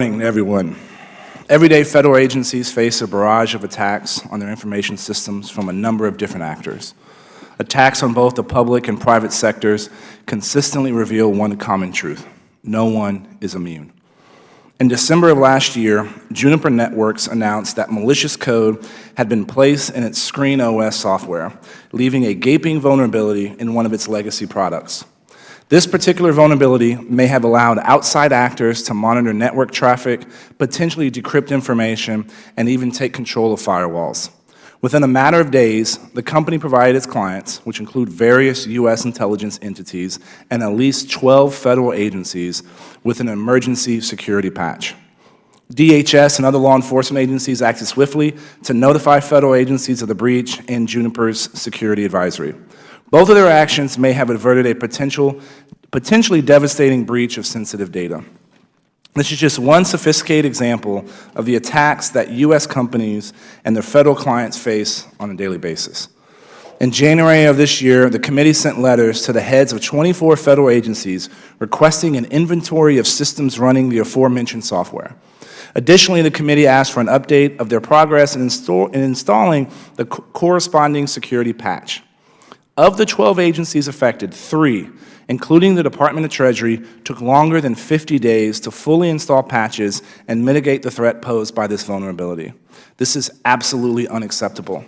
Good morning, everyone. Every day, federal agencies face a barrage of attacks on their information systems from a number of different actors. Attacks on both the public and private sectors consistently reveal one common truth: no one is immune. In December of last year, Juniper Networks announced that malicious code had been placed in its Screen OS software, leaving a gaping vulnerability in one of its legacy products. This particular vulnerability may have allowed outside actors to monitor network traffic, potentially decrypt information, and even take control of firewalls. Within a matter of days, the company provided its clients, which include various U.S. intelligence entities and at least 12 federal agencies, with an emergency security patch. DHS and other law enforcement agencies acted swiftly to notify federal agencies of the breach in Juniper's security advisory. Both of their actions may have averted a potentially devastating breach of sensitive data. This is just one sophisticated example of the attacks that U.S. companies and their federal clients face on a daily basis. In January of this year, the committee sent letters to the heads of 24 federal agencies requesting an inventory of systems running the aforementioned software. Additionally, the committee asked for an update of their progress in installing the corresponding security patch. Of the 12 agencies affected, 3, including the Department of Treasury, took longer than 50 days to fully install patches and mitigate the threat posed by this vulnerability. This is absolutely unacceptable.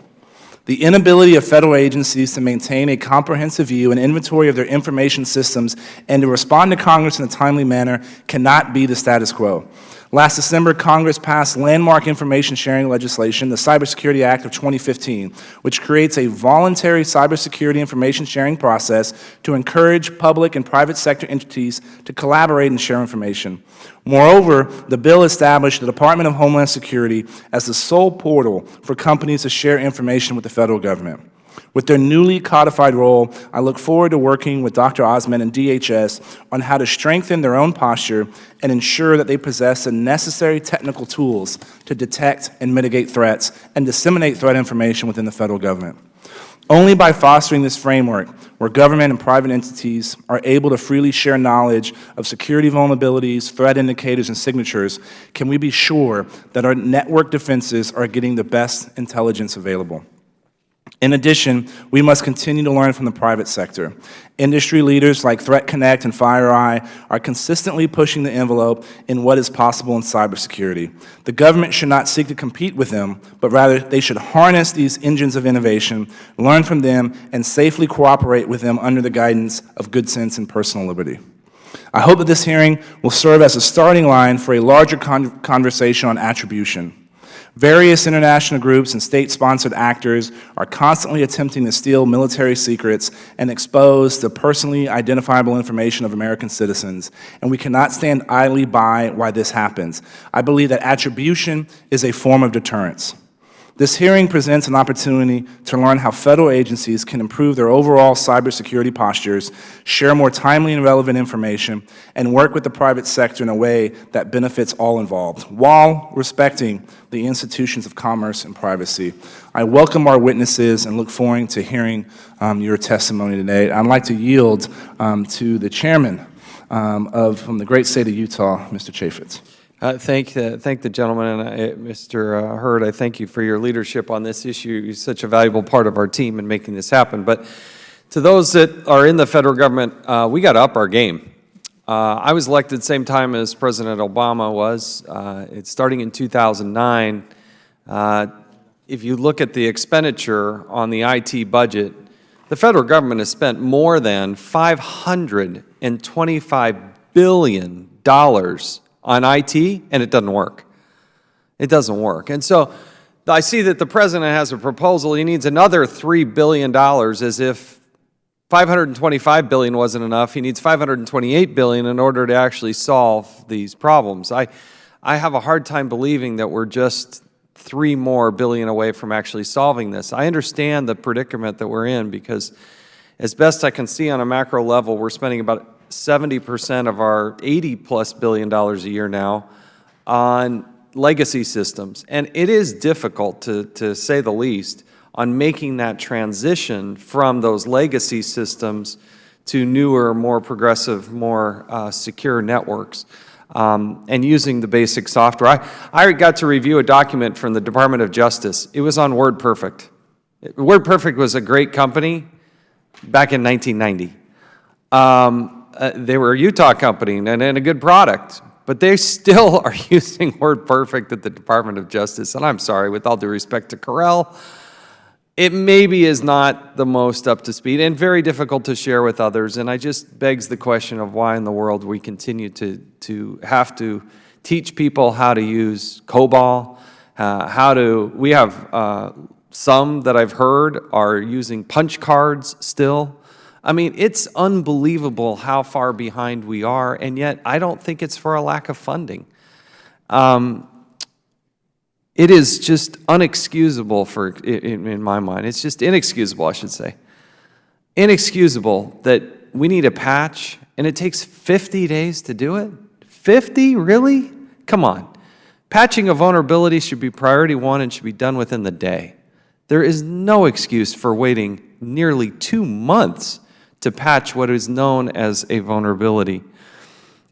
The inability of federal agencies to maintain a comprehensive view and inventory of their information systems and to respond to Congress in a timely manner cannot be the status quo. Last December, Congress passed landmark information sharing legislation, the Cybersecurity Act of 2015, which creates a voluntary cybersecurity information sharing process to encourage public and private sector entities to collaborate and share information. Moreover, the bill established the Department of Homeland Security as the sole portal for companies to share information with the federal government. With their newly codified role, I look forward to working with Dr. Osmond and DHS on how to strengthen their own posture and ensure that they possess the necessary technical tools to detect and mitigate threats and disseminate threat information within the federal government. Only by fostering this framework, where government and private entities are able to freely share knowledge of security vulnerabilities, threat indicators, and signatures, can we be sure that our network defenses are getting the best intelligence available. In addition, we must continue to learn from the private sector. Industry leaders like Threat Connect and FireEye are consistently pushing the envelope in what is possible in cybersecurity. The government should not seek to compete with them, but rather they should harness these engines of innovation, learn from them, and safely cooperate with them under the guidance of good sense and personal liberty. I hope that this hearing will serve as a starting line for a larger conversation on attribution. Various international groups and state-sponsored actors are constantly attempting to steal military secrets and expose the personally identifiable information of American citizens, and we cannot stand idly by while this happens. I believe that attribution is a form of deterrence. This hearing presents an opportunity to learn how federal agencies can improve their overall cybersecurity postures, share more timely and relevant information, and work with the private sector in a way that benefits all involved, while respecting the institutions of commerce and privacy. I welcome our witnesses and look forward to hearing your testimony today. I'd like to yield to the chairman from the great state of Utah, Mr. Chaffetz. Thank the gentleman, and Mr. Hurd, I thank you for your leadership on this issue. You're such a valuable part of our team in making this happen. But to those that are in the federal government, we got to up our game. I was elected same time as President Obama was. It's starting in 2009. If you look at the expenditure on the IT budget, the federal government has spent more than $525 billion on IT, and it doesn't work. It doesn't work. And so I see that the president has a proposal. He needs another $3 billion, as if $525 billion wasn't enough. He needs $528 billion in order to actually solve these problems. I have a hard time believing that we're just $3 more billion away from actually solving this. I understand the predicament that we're in because, as best I can see on a macro level, we're spending about 70% of our $80+ billion a year now on legacy systems. And it is difficult, to say the least, on making that transition from those legacy systems to newer, more progressive, more secure networks. and using the basic software. I got to review a document from the Department of Justice. It was on WordPerfect. WordPerfect was a great company back in 1990. They were a Utah company and a good product, but they still are using WordPerfect at the Department of Justice. And I'm sorry, with all due respect to Corel, it maybe is not the most up to speed and very difficult to share with others. And I just begs the question of why in the world we continue to have to teach people how to use COBOL, we have some that I've heard are using punch cards still. I mean, it's unbelievable how far behind we are, and yet I don't think it's for a lack of funding. It is just unexcusable in my mind. It's just inexcusable, I should say. Inexcusable that we need a patch, and it takes 50 days to do it? 50? Really? Come on. Patching a vulnerability should be priority one and should be done within the day. There is no excuse for waiting nearly 2 months to patch what is known as a vulnerability.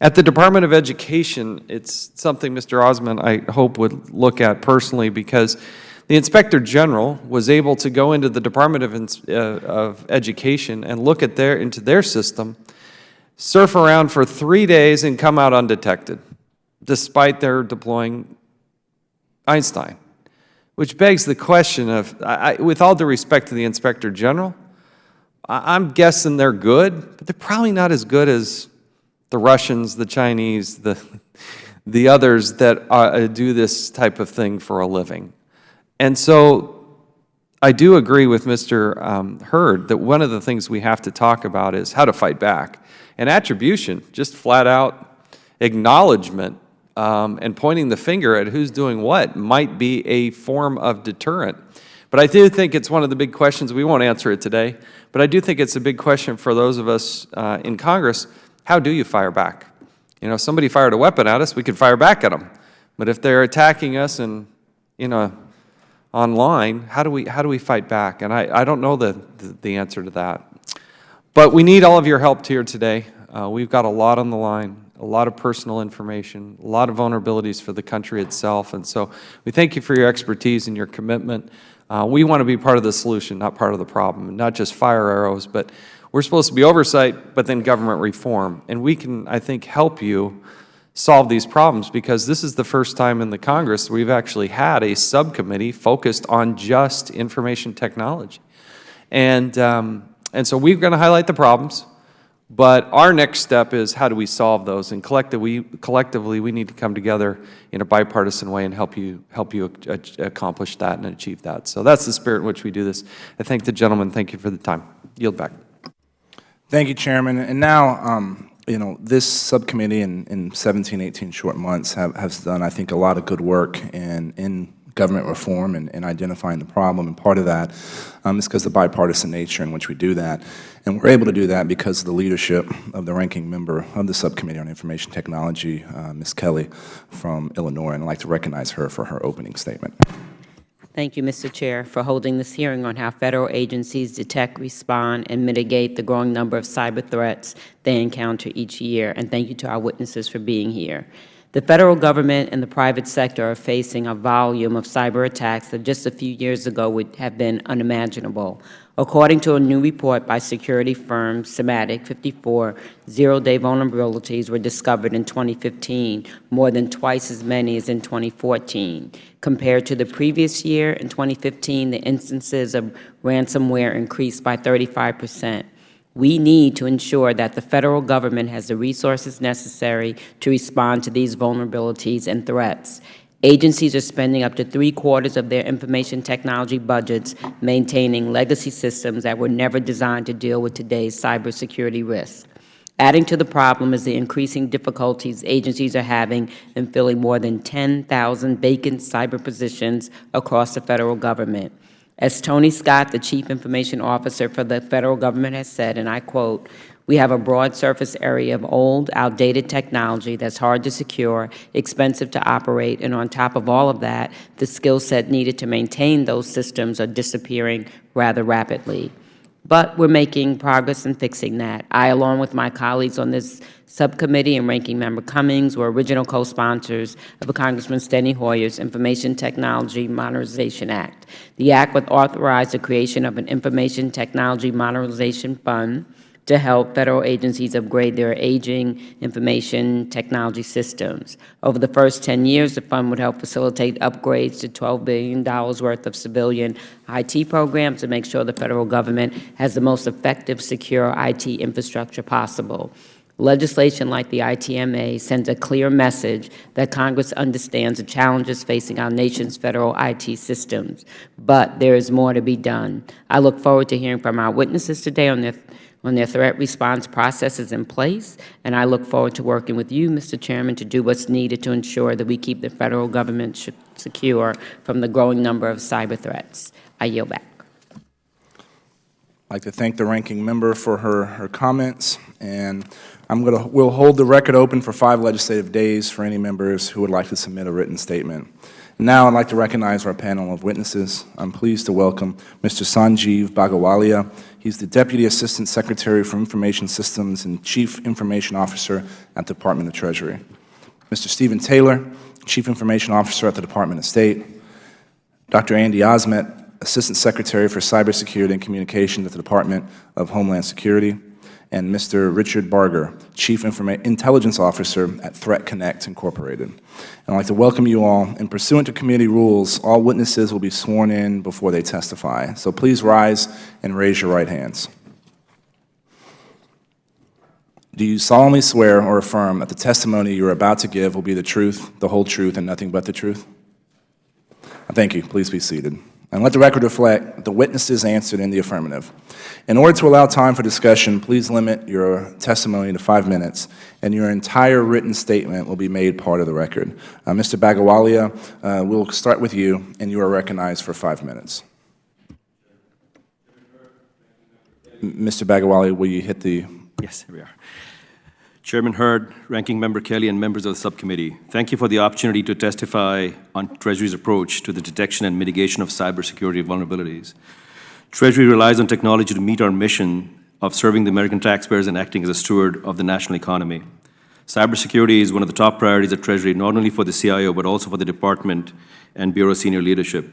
At the Department of Education, it's something Mr. Osmond, I hope, would look at personally, because the Inspector General was able to go into the Department of Education and look at into their system, surf around for 3 days and come out undetected, despite their deploying Einstein. Which begs the question of, with all due respect to the Inspector General, I'm guessing they're good, but they're probably not as good as the Russians, the Chinese, the others that do this type of thing for a living. And so I do agree with Mr. Hurd that one of the things we have to talk about is how to fight back. And attribution, just flat out acknowledgement and pointing the finger at who's doing what might be a form of deterrent. But I do think it's one of the big questions. We won't answer it today, but I do think it's a big question for those of us in Congress. How do you fire back? You know, if somebody fired a weapon at us, we could fire back at them. But if they're attacking us and, online, how do we fight back? And I don't know the answer to that. But we need all of your help here today. We've got a lot on the line, a lot of personal information, a lot of vulnerabilities for the country itself. And so we thank you for your expertise and your commitment. We want to be part of the solution, not part of the problem, and not just fire arrows, but we're supposed to be oversight, but then government reform. And we can, I think, help you solve these problems, because this is the first time in the Congress we've actually had a subcommittee focused on just information technology. And so we're going to highlight the problems, but our next step is how do we solve those? And collectively we need to come together in a bipartisan way and help you accomplish that and achieve that. So that's the spirit in which we do this. I thank the gentleman. Thank you for the time. Yield back. Thank you, Chairman. And now, this subcommittee in 17, 18 short months has done, I think, a lot of good work in government reform and identifying the problem. And part of that is because of the bipartisan nature in which we do that. And we're able to do that because of the leadership of the ranking member of the Subcommittee on Information Technology, Ms. Kelly from Illinois. And I'd like to recognize her for her opening statement. Thank you, Mr. Chair, for holding this hearing on how federal agencies detect, respond, and mitigate the growing number of cyber threats they encounter each year. And thank you to our witnesses for being here. The federal government and the private sector are facing a volume of cyber attacks that just a few years ago would have been unimaginable. According to a new report by security firm Symantec, 54 zero-day vulnerabilities were discovered in 2015, more than twice as many as in 2014. Compared to the previous year, in 2015, the instances of ransomware increased by 35%. We need to ensure that the federal government has the resources necessary to respond to these vulnerabilities and threats. Agencies are spending up to 3/4 of their information technology budgets maintaining legacy systems that were never designed to deal with today's cybersecurity risks. Adding to the problem is the increasing difficulties agencies are having in filling more than 10,000 vacant cyber positions across the federal government. As Tony Scott, the Chief Information Officer for the federal government, has said, and I quote, "We have a broad surface area of old, outdated technology that's hard to secure, expensive to operate, and on top of all of that, the skill set needed to maintain those systems are disappearing rather rapidly." but we're making progress in fixing that. I, along with my colleagues on this subcommittee and Ranking Member Cummings, were original co-sponsors of Congressman Steny Hoyer's Information Technology Modernization Act. The act would authorize the creation of an Information Technology Modernization Fund to help federal agencies upgrade their aging information technology systems. Over the first 10 years, the fund would help facilitate upgrades to $12 billion worth of civilian IT programs to make sure the federal government has the most effective, secure IT infrastructure possible. Legislation like the ITMA sends a clear message that Congress understands the challenges facing our nation's federal IT systems, but there is more to be done. I look forward to hearing from our witnesses today on their threat response processes in place, and I look forward to working with you, Mr. Chairman, to do what's needed to ensure that we keep the federal government secure from the growing number of cyber threats. I yield back. I'd like to thank the ranking member for her comments, and we'll hold the record open for 5 legislative days for any members who would like to submit a written statement. Now I'd like to recognize our panel of witnesses. I'm pleased to welcome Mr. Sanjeev Bagawalia. He's the Deputy Assistant Secretary for Information Systems and Chief Information Officer at the Department of Treasury. Mr. Stephen Taylor, Chief Information Officer at the Department of State. Dr. Andy Osmet, Assistant Secretary for Cybersecurity and Communications at the Department of Homeland Security. And Mr. Richard Barger, Chief Intelligence Officer at Threat Connect Incorporated. And I'd like to welcome you all. And pursuant to committee rules, all witnesses will be sworn in before they testify. So please rise and raise your right hands. Do you solemnly swear or affirm that the testimony you are about to give will be the truth, the whole truth, and nothing but the truth? Thank you. Please be seated. And let the record reflect that the witnesses answered in the affirmative. In order to allow time for discussion, please limit your testimony to 5 minutes, and your entire written statement will be made part of the record. Mr. Bagawalia, we'll start with you, and you are recognized for 5 minutes. Mr. Bagawalia, will you hit the... Yes, here we are. Chairman Hurd, Ranking Member Kelly, and members of the subcommittee, thank you for the opportunity to testify on Treasury's approach to the detection and mitigation of cybersecurity vulnerabilities. Treasury relies on technology to meet our mission of serving the American taxpayers and acting as a steward of the national economy. Cybersecurity is one of the top priorities at Treasury, not only for the CIO, but also for the department and Bureau senior leadership.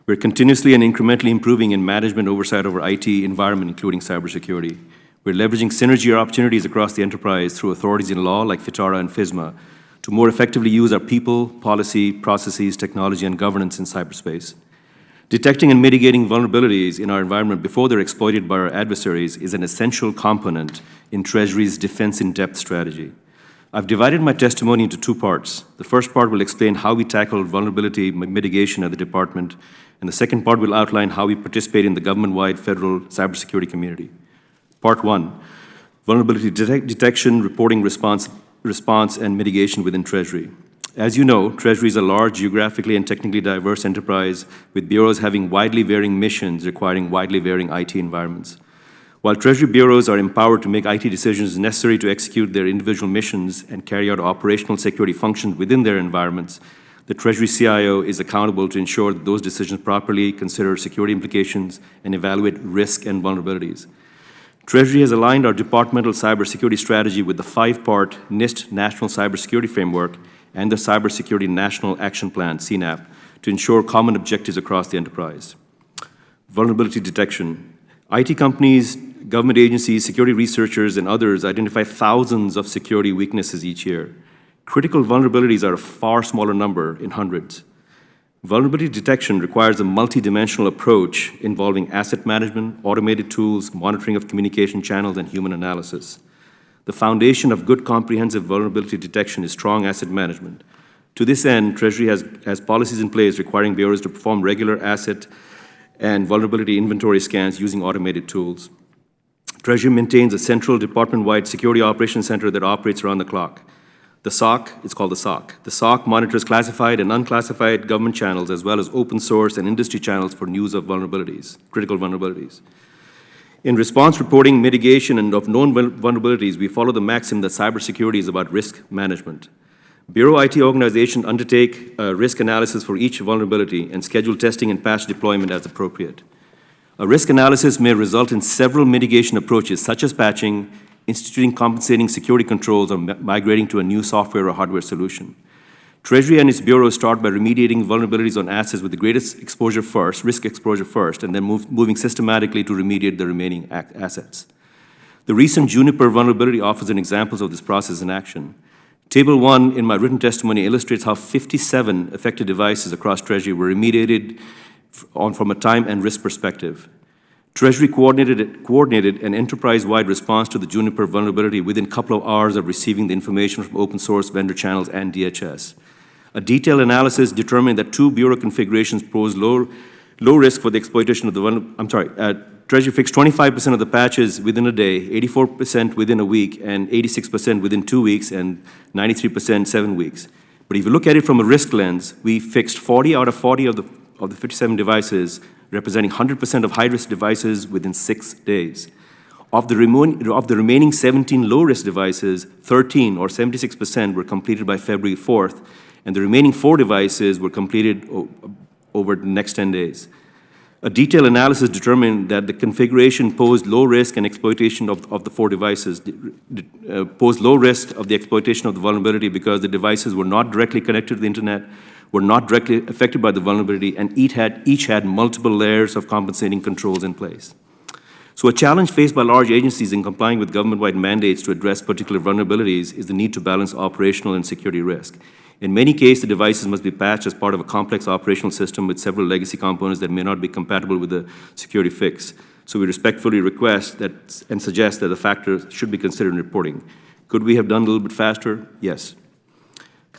We're continuously and incrementally improving in management oversight over IT environment, including cybersecurity. We're leveraging synergy opportunities across the enterprise through authorities in law like FITARA and FISMA to more effectively use our people, policy, processes, technology, and governance in cyberspace. Detecting and mitigating vulnerabilities in our environment before they're exploited by our adversaries is an essential component in Treasury's defense in-depth strategy. I've divided my testimony into 2 parts. The first part will explain how we tackle vulnerability mitigation at the department, and the second part will outline how we participate in the government-wide federal cybersecurity community. Part 1, vulnerability detection, reporting, response, and mitigation within Treasury. As you know, Treasury is a large, geographically and technically diverse enterprise with bureaus having widely varying missions requiring widely varying IT environments. While Treasury bureaus are empowered to make IT decisions necessary to execute their individual missions and carry out operational security functions within their environments, the Treasury CIO is accountable to ensure that those decisions properly consider security implications and evaluate risk and vulnerabilities. Treasury has aligned our departmental cybersecurity strategy with the 5-part NIST National Cybersecurity Framework and the Cybersecurity National Action Plan, CNAP, to ensure common objectives across the enterprise. Vulnerability detection. IT companies, government agencies, security researchers, and others identify thousands of security weaknesses each year. Critical vulnerabilities are a far smaller number, in hundreds. Vulnerability detection requires a multidimensional approach involving asset management, automated tools, monitoring of communication channels, and human analysis. The foundation of good comprehensive vulnerability detection is strong asset management. To this end, Treasury has policies in place requiring bureaus to perform regular asset and vulnerability inventory scans using automated tools. Treasury maintains a central department-wide security operations center that operates around the clock. The SOC, it's called the SOC. The SOC monitors classified and unclassified government channels as well as open source and industry channels for news of vulnerabilities, critical vulnerabilities. In response reporting, mitigation, and of known vulnerabilities, we follow the maxim that cybersecurity is about risk management. Bureau IT organizations undertake risk analysis for each vulnerability and schedule testing and patch deployment as appropriate. A risk analysis may result in several mitigation approaches, such as patching, instituting compensating security controls, or migrating to a new software or hardware solution. Treasury and its bureaus start by remediating vulnerabilities on assets with the greatest exposure first, risk exposure first, and then moving systematically to remediate the remaining assets. The recent Juniper vulnerability offers an example of this process in action. Table 1 in my written testimony illustrates how 57 affected devices across Treasury were remediated from a time and risk perspective. Treasury coordinated an enterprise-wide response to the Juniper vulnerability within a couple of hours of receiving the information from open source vendor channels and DHS. A detailed analysis determined that 2 bureau configurations pose low risk for the exploitation of the Treasury fixed 25% of the patches within a day, 84% within a week, and 86% within 2 weeks, and 93% 7 weeks. But if you look at it from a risk lens, we fixed 40 out of 40 of the 57 devices, representing 100% of high-risk devices within 6 days. Of the remaining 17 low-risk devices, 13, or 76%, were completed by February 4th, and the remaining 4 devices were completed over the next 10 days. A detailed analysis determined that the configuration posed low risk and exploitation of the 4 devices, posed low risk of the exploitation of the vulnerability because the devices were not directly connected to the internet, were not directly affected by the vulnerability, and each had multiple layers of compensating controls in place. So a challenge faced by large agencies in complying with government-wide mandates to address particular vulnerabilities is the need to balance operational and security risk. In many cases, the devices must be patched as part of a complex operational system with several legacy components that may not be compatible with the security fix. So we respectfully request that and suggest that the factors should be considered in reporting. Could we have done a little bit faster? Yes.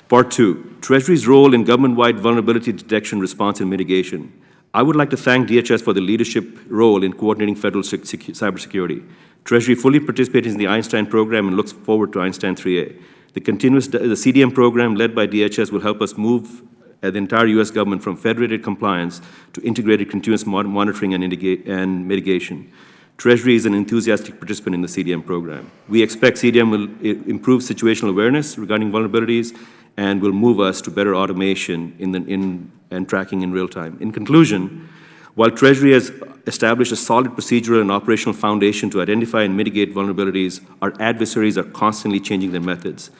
Part 2, Treasury's role in government-wide vulnerability detection, response, and mitigation. I would like to thank DHS for the leadership role in coordinating federal cybersecurity. Treasury fully participates in the Einstein program and looks forward to Einstein 3A. The CDM program led by DHS will help us move the entire U.S. government from federated compliance to integrated continuous monitoring and mitigation. Treasury is an enthusiastic participant in the CDM program. We expect CDM will improve situational awareness regarding vulnerabilities and will move us to better automation and tracking in real time. In conclusion, while Treasury has established a solid procedural and operational foundation to identify and mitigate vulnerabilities, our adversaries are constantly changing their methods.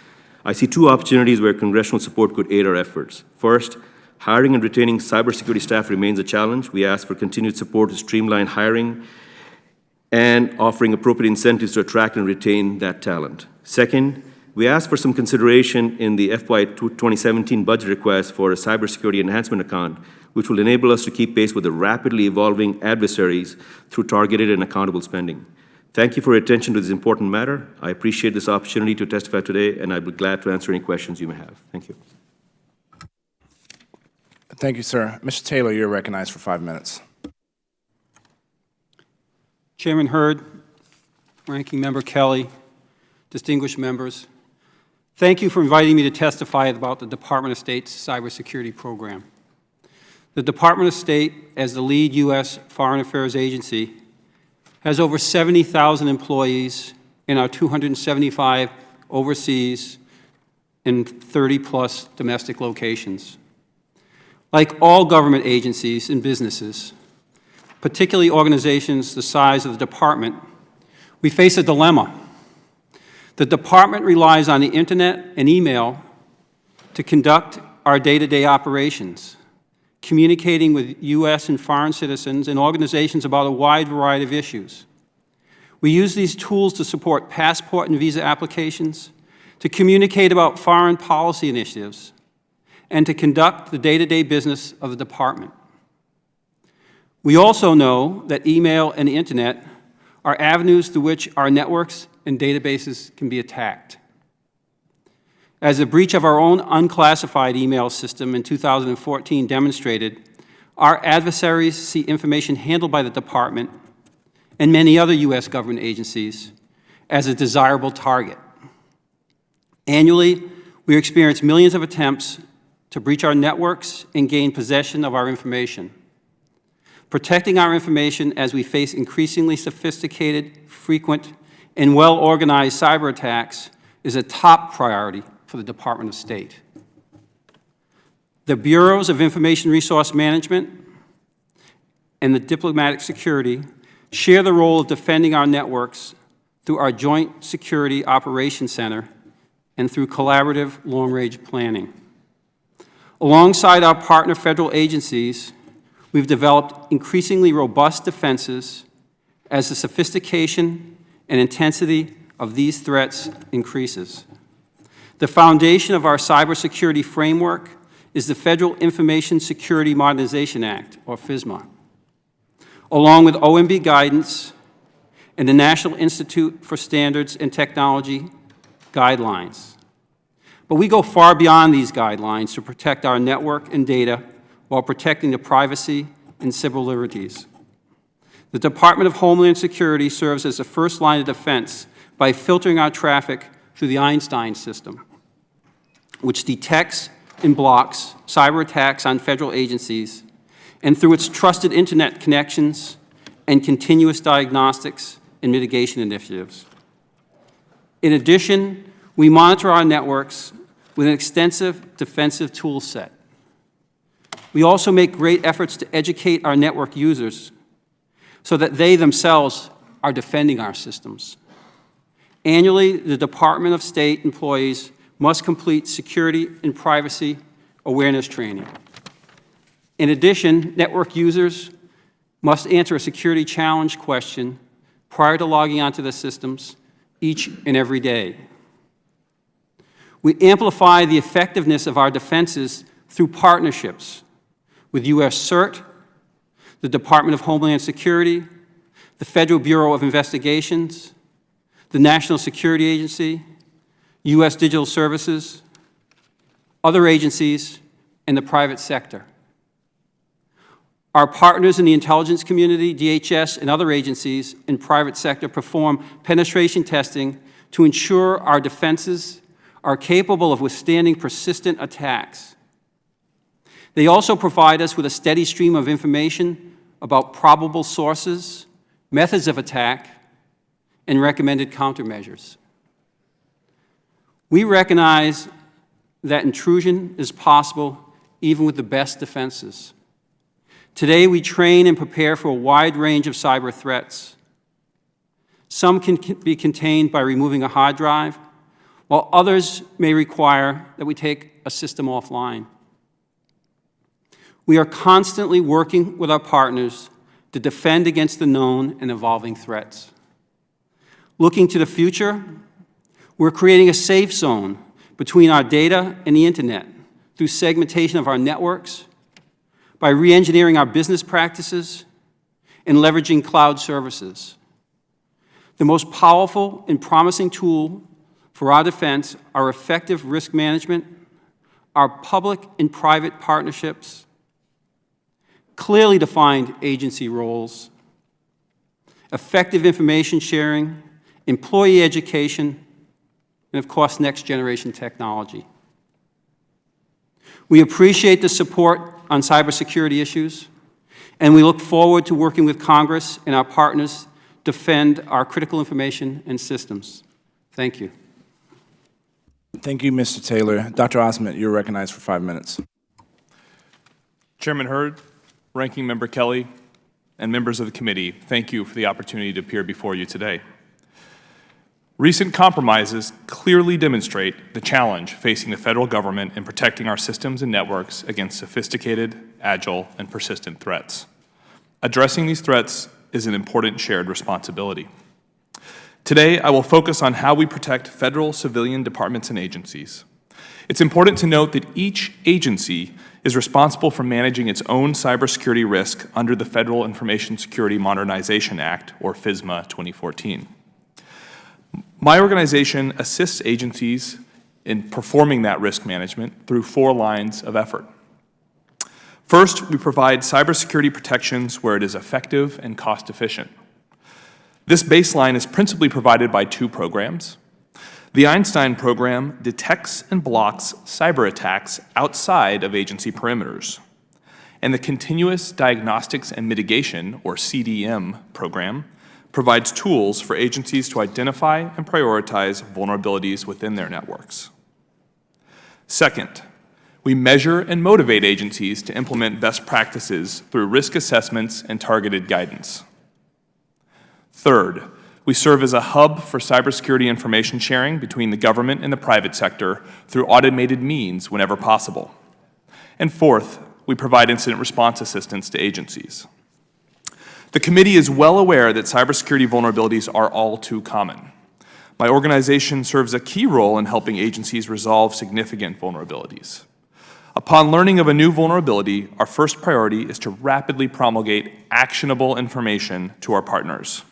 I see 2 opportunities where congressional support could aid our efforts. First, hiring and retaining cybersecurity staff remains a challenge. We ask for continued support to streamline hiring and offering appropriate incentives to attract and retain that talent. Second, we ask for some consideration in the FY 2017 budget request for a cybersecurity enhancement account, which will enable us to keep pace with the rapidly evolving adversaries through targeted and accountable spending. Thank you for your attention to this important matter. I appreciate this opportunity to testify today, and I'd be glad to answer any questions you may have. Thank you. Thank you, sir. Mr. Taylor, you're recognized for 5 minutes. Chairman Hurd, Ranking Member Kelly, distinguished members, thank you for inviting me to testify about the Department of State's cybersecurity program. The Department of State, as the lead U.S. foreign affairs agency, has over 70,000 employees in our 275 overseas and 30-plus domestic locations. Like all government agencies and businesses, particularly organizations the size of the Department, we face a dilemma. The Department relies on the Internet and email to conduct our day-to-day operations, communicating with U.S. and foreign citizens and organizations about a wide variety of issues. We use these tools to support passport and visa applications, to communicate about foreign policy initiatives, and to conduct the day-to-day business of the Department. We also know that email and the Internet are avenues through which our networks and databases can be attacked. As a breach of our own unclassified email system in 2014 demonstrated, our adversaries see information handled by the Department and many other U.S. government agencies as a desirable target. Annually, we experience millions of attempts to breach our networks and gain possession of our information. Protecting our information as we face increasingly sophisticated, frequent, and well-organized cyber attacks is a top priority for the Department of State. The Bureaus of Information Resource Management and the diplomatic security share the role of defending our networks through our Joint Security Operations Center and through collaborative long-range planning. Alongside our partner federal agencies, we've developed increasingly robust defenses as the sophistication and intensity of these threats increases. The foundation of our cybersecurity framework is the Federal Information Security Modernization Act, or FISMA, along with OMB guidance and the National Institute for Standards and Technology guidelines. But we go far beyond these guidelines to protect our network and data while protecting the privacy and civil liberties. The Department of Homeland Security serves as the first line of defense by filtering our traffic through the Einstein system, which detects and blocks cyber attacks on federal agencies, and through its trusted internet connections and continuous diagnostics and mitigation initiatives. In addition, we monitor our networks with an extensive defensive tool set. We also make great efforts to educate our network users so that they themselves are defending our systems. Annually, the Department of State employees must complete security and privacy awareness training. In addition, network users must answer a security challenge question prior to logging onto the systems each and every day. We amplify the effectiveness of our defenses through partnerships with U.S. CERT, the Department of Homeland Security, the Federal Bureau of Investigations, the National Security Agency, U.S. Digital Services, other agencies, and the private sector. Our partners in the intelligence community, DHS, and other agencies in private sector perform penetration testing to ensure our defenses are capable of withstanding persistent attacks. They also provide us with a steady stream of information about probable sources, methods of attack, and recommended countermeasures. We recognize that intrusion is possible even with the best defenses. Today, we train and prepare for a wide range of cyber threats. Some can be contained by removing a hard drive, while others may require that we take a system offline. We are constantly working with our partners to defend against the known and evolving threats. Looking to the future, we're creating a safe zone between our data and the internet through segmentation of our networks, by re-engineering our business practices, and leveraging cloud services. The most powerful and promising tool for our defense are effective risk management, our public and private partnerships, clearly defined agency roles, effective information sharing, employee education, and of course, next generation technology. We appreciate the support on cybersecurity issues, and we look forward to working with Congress and our partners to defend our critical information and systems. Thank you. Thank you, Mr. Taylor. Dr. Osment, you're recognized for 5 minutes. Chairman Hurd, Ranking Member Kelly, and members of the committee, thank you for the opportunity to appear before you today. Recent compromises clearly demonstrate the challenge facing the federal government in protecting our systems and networks against sophisticated, agile, and persistent threats. Addressing these threats is an important shared responsibility. Today, I will focus on how we protect federal civilian departments and agencies. It's important to note that each agency is responsible for managing its own cybersecurity risk under the Federal Information Security Modernization Act, or FISMA 2014. My organization assists agencies in performing that risk management through 4 lines of effort. First, we provide cybersecurity protections where it is effective and cost-efficient. This baseline is principally provided by 2 programs. The Einstein program detects and blocks cyber attacks outside of agency perimeters. And the Continuous Diagnostics and Mitigation, or CDM program, provides tools for agencies to identify and prioritize vulnerabilities within their networks. Second, We measure and motivate agencies to implement best practices through risk assessments and targeted guidance. Third, we serve as a hub for cybersecurity information sharing between the government and the private sector through automated means whenever possible. And fourth, we provide incident response assistance to agencies. The committee is well aware that cybersecurity vulnerabilities are all too common. My organization serves a key role in helping agencies resolve significant vulnerabilities. Upon learning of a new vulnerability, our first priority is to rapidly promulgate actionable information to our partners.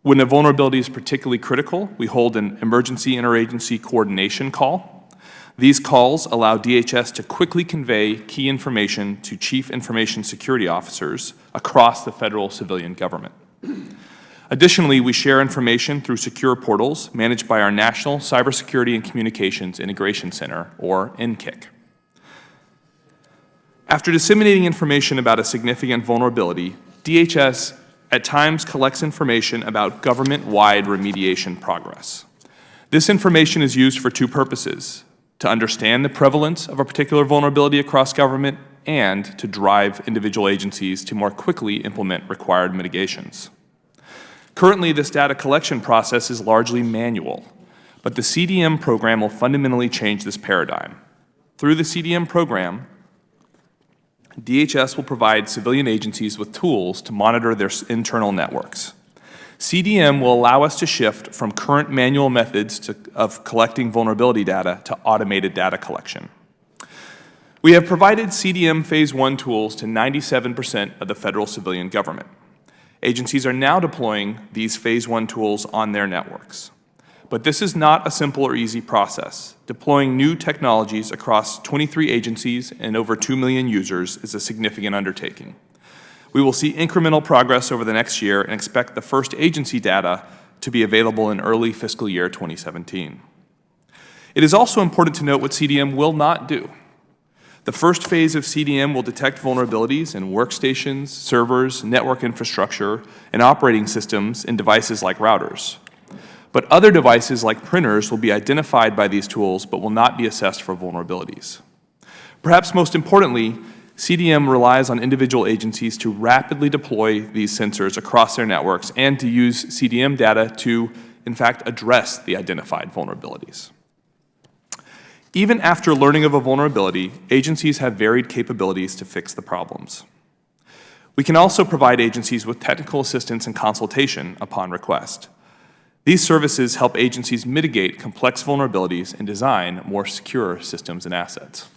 When a vulnerability is particularly critical, we hold an emergency interagency coordination call. These calls allow DHS to quickly convey key information to Chief Information Security Officers across the federal civilian government. Additionally, we share information through secure portals managed by our National Cybersecurity and Communications Integration Center, or NCIC. After disseminating information about a significant vulnerability, DHS at times collects information about government-wide remediation progress. This information is used for two purposes: to understand the prevalence of a particular vulnerability across government and to drive individual agencies to more quickly implement required mitigations. Currently, this data collection process is largely manual, but the CDM program will fundamentally change this paradigm. Through the CDM program, DHS will provide civilian agencies with tools to monitor their internal networks. CDM will allow us to shift from current manual methods of collecting vulnerability data to automated data collection. We have provided CDM Phase 1 tools to 97% of the federal civilian government. Agencies are now deploying these Phase 1 tools on their networks. But this is not a simple or easy process. Deploying new technologies across 23 agencies and over 2 million users is a significant undertaking. We will see incremental progress over the next year and expect the first agency data to be available in early fiscal year 2017. It is also important to note what CDM will not do. The first phase of CDM will detect vulnerabilities in workstations, servers, network infrastructure, and operating systems in devices like routers. But other devices like printers will be identified by these tools but will not be assessed for vulnerabilities. Perhaps most importantly, CDM relies on individual agencies to rapidly deploy these sensors across their networks and to use CDM data to, in fact, address the identified vulnerabilities. Even after learning of a vulnerability, agencies have varied capabilities to fix the problems. We can also provide agencies with technical assistance and consultation upon request. These services help agencies mitigate complex vulnerabilities and design more secure systems and assets.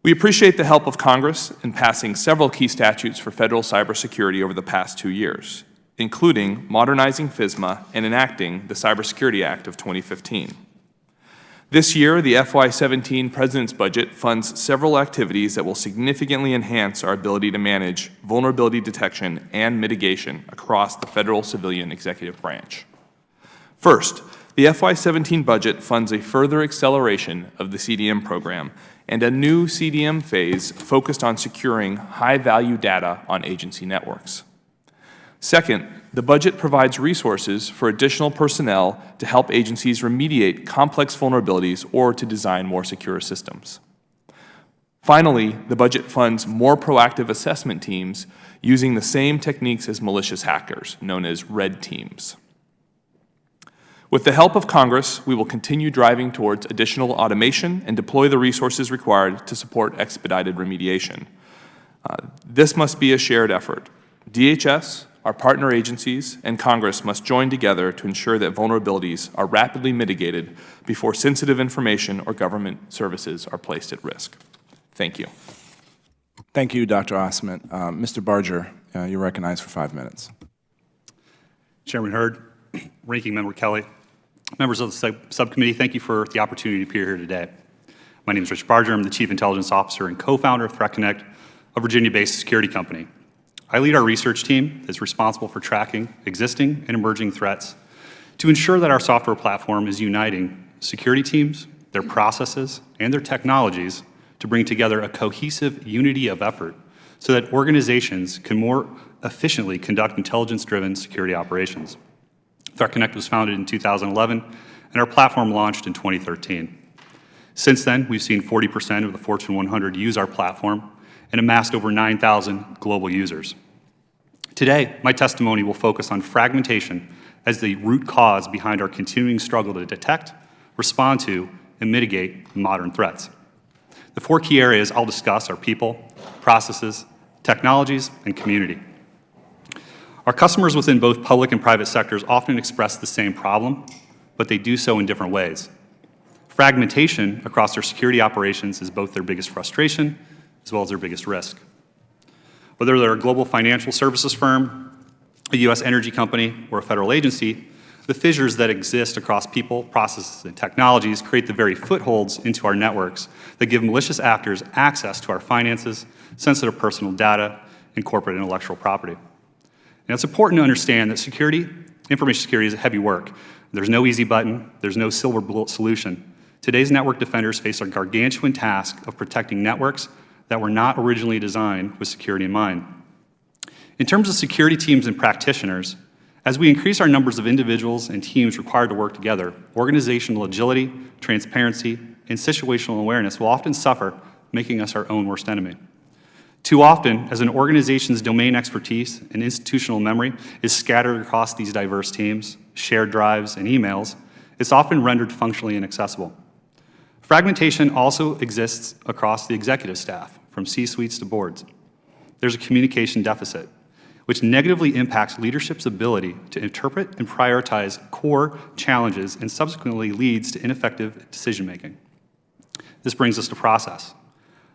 We appreciate the help of Congress in passing several key statutes for federal cybersecurity over the past 2 years, including modernizing FISMA and enacting the Cybersecurity Act of 2015. This year, the FY17 President's budget funds several activities that will significantly enhance our ability to manage vulnerability detection and mitigation across the federal civilian executive branch. First, the FY17 budget funds a further acceleration of the CDM program and a new CDM phase focused on securing high-value data on agency networks. Second, the budget provides resources for additional personnel to help agencies remediate complex vulnerabilities or to design more secure systems. Finally, the budget funds more proactive assessment teams using the same techniques as malicious hackers, known as red teams. With the help of Congress, we will continue driving towards additional automation and deploy the resources required to support expedited remediation. This must be a shared effort. DHS, our partner agencies, and Congress must join together to ensure that vulnerabilities are rapidly mitigated before sensitive information or government services are placed at risk. Thank you. Thank you, Dr. Osment. Mr. Barger, you're recognized for 5 minutes. Chairman Hurd, Ranking Member Kelly, members of the subcommittee, thank you for the opportunity to appear here today. My name is Rich Barger. I'm the Chief Intelligence Officer and co-founder of Threat Connect, a Virginia-based security company. I lead our research team that's responsible for tracking existing and emerging threats to ensure that our software platform is uniting security teams, their processes, and their technologies to bring together a cohesive unity of effort so that organizations can more efficiently conduct intelligence-driven security operations. Threat Connect was founded in 2011, and our platform launched in 2013. Since then, we've seen 40% of the Fortune 100 use our platform and amassed over 9,000 global users. Today, my testimony will focus on fragmentation as the root cause behind our continuing struggle to detect, respond to, and mitigate modern threats. The 4 key areas I'll discuss are people, processes, technologies, and community. Our customers within both public and private sectors often express the same problem, but they do so in different ways. Fragmentation across their security operations is both their biggest frustration as well as their biggest risk. Whether they're a global financial services firm, a U.S. energy company, or a federal agency, the fissures that exist across people, processes, and technologies create the very footholds into our networks that give malicious actors access to our finances, sensitive personal data, and corporate intellectual property. Now, it's important to understand that information security is heavy work. There's no easy button, there's no silver bullet solution. Today's network defenders face a gargantuan task of protecting networks that were not originally designed with security in mind. In terms of security teams and practitioners, as we increase our numbers of individuals and teams required to work together, organizational agility, transparency, and situational awareness will often suffer, making us our own worst enemy. Too often, as an organization's domain expertise and institutional memory is scattered across these diverse teams, shared drives, and emails, it's often rendered functionally inaccessible. Fragmentation also exists across the executive staff, from C-suites to boards. There's a communication deficit, which negatively impacts leadership's ability to interpret and prioritize core challenges and subsequently leads to ineffective decision-making. This brings us to process.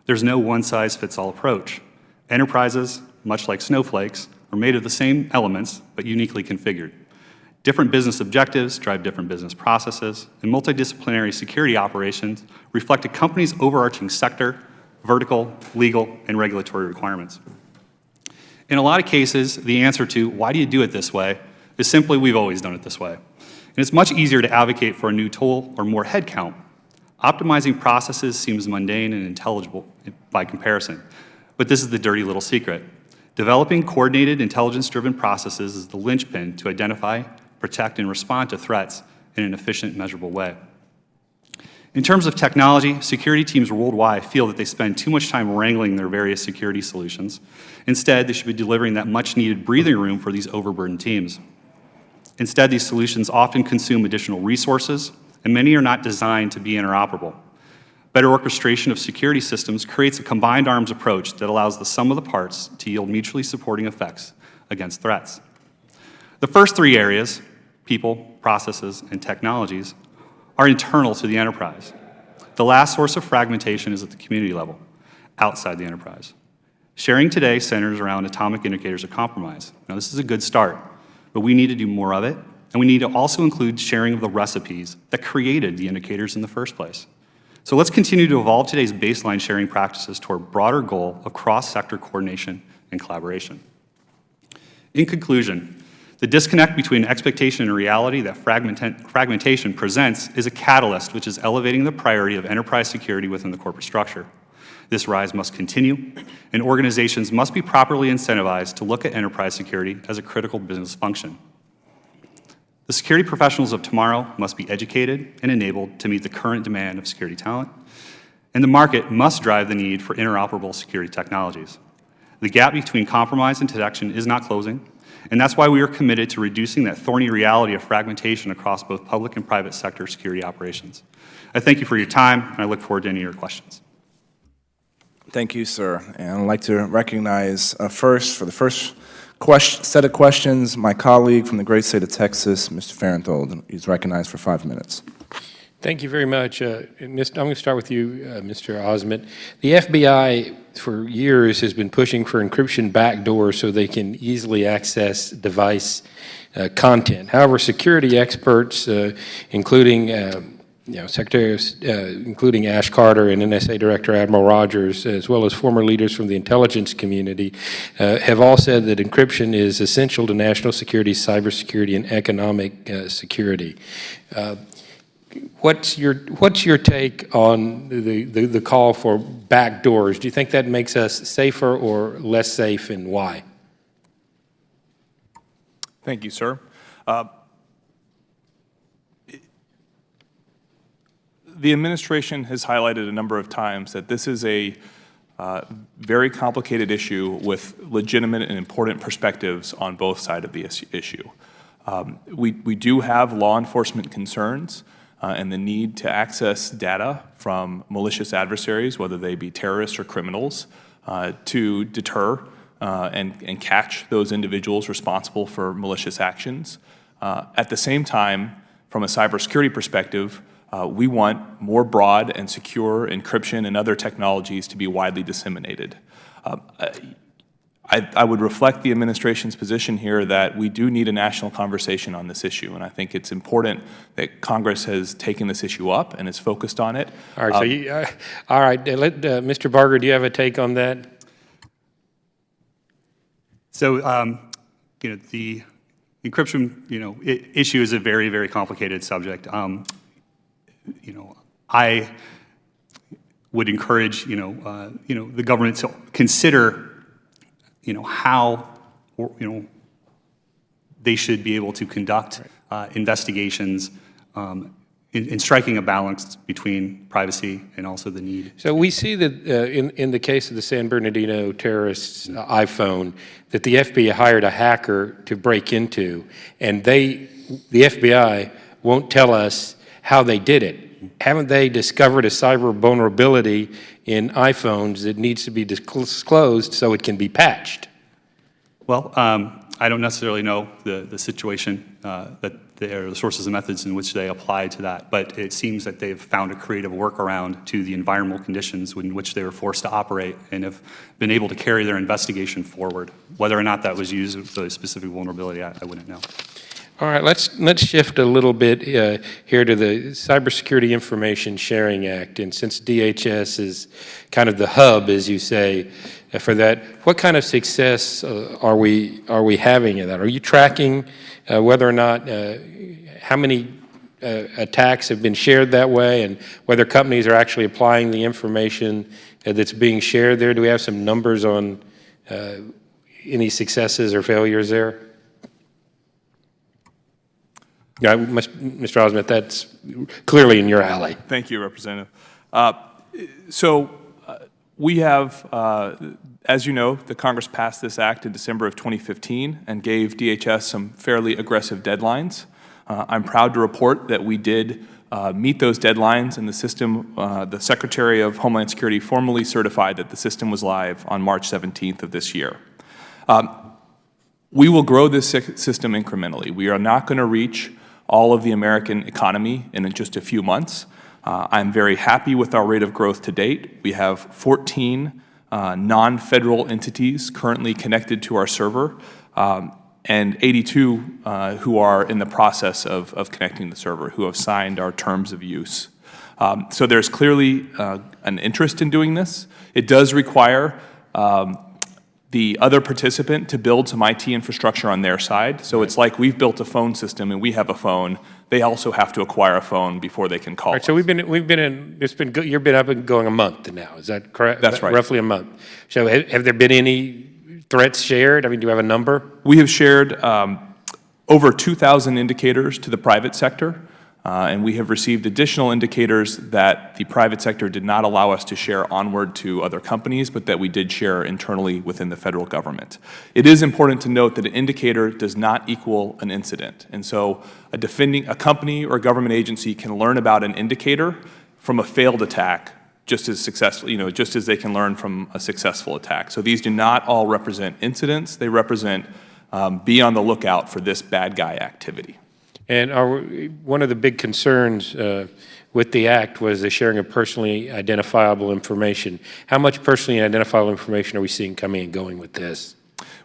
There's no one-size-fits-all approach. Enterprises, much like snowflakes, are made of the same elements, but uniquely configured. Different business objectives drive different business processes, and multidisciplinary security operations reflect a company's overarching sector, vertical, legal, and regulatory requirements. In a lot of cases, the answer to why do you do it this way is simply we've always done it this way. And it's much easier to advocate for a new tool or more headcount. Optimizing processes seems mundane and intelligible by comparison, but this is the dirty little secret. Developing coordinated, intelligence-driven processes is the linchpin to identify, protect, and respond to threats in an efficient, measurable way. In terms of technology, security teams worldwide feel that they spend too much time wrangling their various security solutions. Instead, they should be delivering that much-needed breathing room for these overburdened teams. Instead, these solutions often consume additional resources, and many are not designed to be interoperable. Better orchestration of security systems creates a combined arms approach that allows the sum of the parts to yield mutually supporting effects against threats. The first 3 areas, people, processes, and technologies, are internal to the enterprise. The last source of fragmentation is at the community level, outside the enterprise. Sharing today centers around atomic indicators of compromise. Now, this is a good start, but we need to do more of it, and we need to also include sharing of the recipes that created the indicators in the first place. So let's continue to evolve today's baseline sharing practices toward a broader goal of cross-sector coordination and collaboration. In conclusion, the disconnect between expectation and reality that fragmentation presents is a catalyst which is elevating the priority of enterprise security within the corporate structure. This rise must continue, and organizations must be properly incentivized to look at enterprise security as a critical business function. The security professionals of tomorrow must be educated and enabled to meet the current demand of security talent, and the market must drive the need for interoperable security technologies. The gap between compromise and detection is not closing, and that's why we are committed to reducing that thorny reality of fragmentation across both public and private sector security operations. I thank you for your time, and I look forward to any of your questions. Thank you, sir. And I'd like to recognize for the first set of questions, my colleague from the great state of Texas, Mr. Farenthold. He's recognized for 5 minutes. Thank you very much. I'm going to start with you, Mr. Osment. The FBI, for years, has been pushing for encryption backdoors so they can easily access device content. However, security experts, including including Ash Carter and NSA Director Admiral Rogers, as well as former leaders from the intelligence community, have all said that encryption is essential to national security, cybersecurity, and economic security. What's your take on the call for backdoors? Do you think that makes us safer or less safe, and why? Thank you, sir. The administration has highlighted a number of times that this is a very complicated issue with legitimate and important perspectives on both sides of the issue. We do have law enforcement concerns and the need to access data from malicious adversaries, whether they be terrorists or criminals, to deter and catch those individuals responsible for malicious actions. At the same time, from a cybersecurity perspective, we want more broad and secure encryption and other technologies to be widely disseminated. I would reflect the administration's position here that we do need a national conversation on this issue, and I think it's important that Congress has taken this issue up and is focused on it. All right, all right, Mr. Barger, do you have a take on that? So, you know, the encryption, you know, issue is a very, very complicated subject. You know, I would encourage, you know, the government to consider, you know, how, you know, they should be able to conduct investigations in striking a balance between privacy and also the need. So we see that in the case of the San Bernardino terrorist's iPhone, that the FBI hired a hacker to break into, and the FBI won't tell us how they did it. Haven't they discovered a cyber vulnerability in iPhones that needs to be disclosed so it can be patched? Well, I don't necessarily know the situation that the sources and methods in which they apply to that, but it seems that they've found a creative workaround to the environmental conditions in which they were forced to operate and have been able to carry their investigation forward. Whether or not that was used with a specific vulnerability, I wouldn't know. All right, let's shift a little bit here to the Cybersecurity Information Sharing Act. And since DHS is kind of the hub, as you say, for that, what kind of success are we having in that? Are you tracking whether or not how many attacks have been shared that way, and whether companies are actually applying the information that's being shared there? Do we have some numbers on any successes or failures there? Yeah, Mr. Osment, that's clearly in your alley. Thank you, Representative. We have, as you know, the Congress passed this act in December of 2015 and gave DHS some fairly aggressive deadlines. I'm proud to report that we did meet those deadlines, and the system, the Secretary of Homeland Security formally certified that the system was live on March 17th of this year. We will grow this system incrementally. We are not going to reach all of the American economy in just a few months. I'm very happy with our rate of growth to date. We have 14 non-federal entities currently connected to our server, and 82 who are in the process of connecting the server, who have signed our terms of use. So there's clearly an interest in doing this. It does require the other participant to build some IT infrastructure on their side. So it's like we've built a phone system and we have a phone. They also have to acquire a phone before they can call. All right, so you've been up and going a month now. Is that correct? That's right. Roughly a month. So have there been any threats shared? I mean, do you have a number? We have shared over 2,000 indicators to the private sector, and we have received additional indicators that the private sector did not allow us to share onward to other companies, but that we did share internally within the federal government. It is important to note that an indicator does not equal an incident, and so a company or government agency can learn about an indicator from a failed attack just as successful, just as they can learn from a successful attack. So these do not all represent incidents; they represent be on the lookout for this bad guy activity. And one of the big concerns with the act was the sharing of personally identifiable information. How much personally identifiable information are we seeing coming and going with this?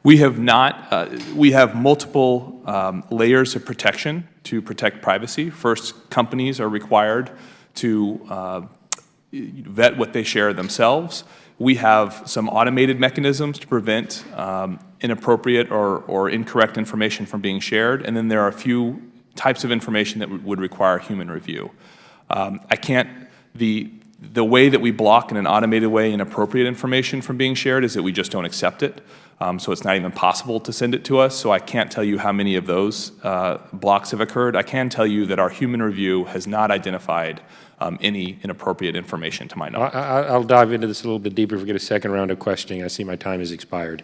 We have not. We have multiple layers of protection to protect privacy. First, companies are required to vet what they share themselves. We have some automated mechanisms to prevent inappropriate or incorrect information from being shared, and then there are a few types of information that would require human review. The The way that we block in an automated way inappropriate information from being shared is that we just don't accept it. So it's not even possible to send it to us. So I can't tell you how many of those blocks have occurred. I can tell you that our human review has not identified any inappropriate information to my knowledge. I'll dive into this a little bit deeper if we get a second round of questioning. I see my time has expired.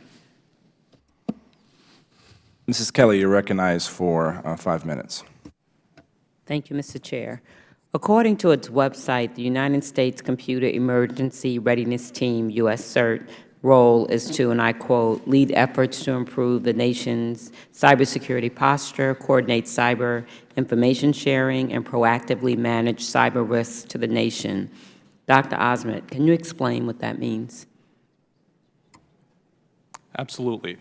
Mrs. Kelly, you're recognized for 5 minutes. Thank you, Mr. Chair. According to its website, the United States Computer Emergency Readiness Team, U.S. CERT, role is to, and I quote, lead efforts to improve the nation's cybersecurity posture, coordinate cyber information sharing, and proactively manage cyber risks to the nation. Dr. Osment, can you explain what that means? Absolutely.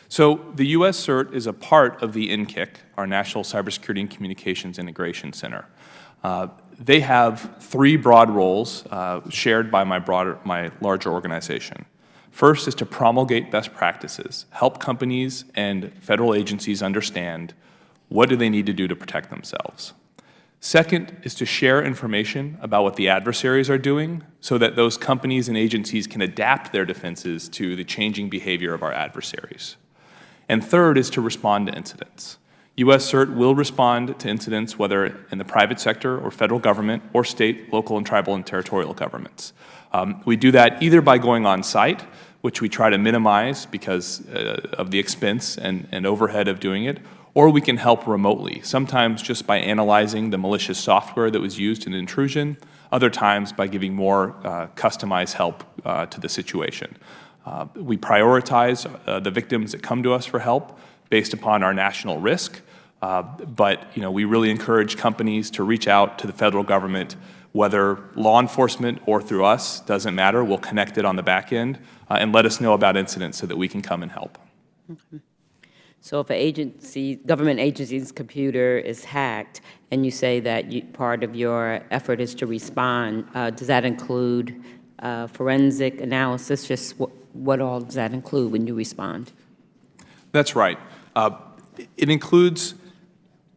So the U.S. CERT is a part of the NCIC, our National Cybersecurity and Communications Integration Center. They have 3 broad roles shared by my larger organization. First is to promulgate best practices, help companies and federal agencies understand what do they need to do to protect themselves. Second is to share information about what the adversaries are doing so that those companies and agencies can adapt their defenses to the changing behavior of our adversaries. And third is to respond to incidents. U.S. CERT will respond to incidents whether in the private sector or federal government or state, local, and tribal and territorial governments. We do that either by going on site, which we try to minimize because of the expense and overhead of doing it, or we can help remotely, sometimes just by analyzing the malicious software that was used in intrusion, other times by giving more customized help to the situation. We prioritize the victims that come to us for help based upon our national risk, but we really encourage companies to reach out to the federal government, whether law enforcement or through us, doesn't matter. We'll connect it on the back end and let us know about incidents so that we can come and help. Okay. So if a government agency's computer is hacked, and you say that part of your effort is to respond, does that include forensic analysis? Just what all does that include when you respond? That's right. It includes,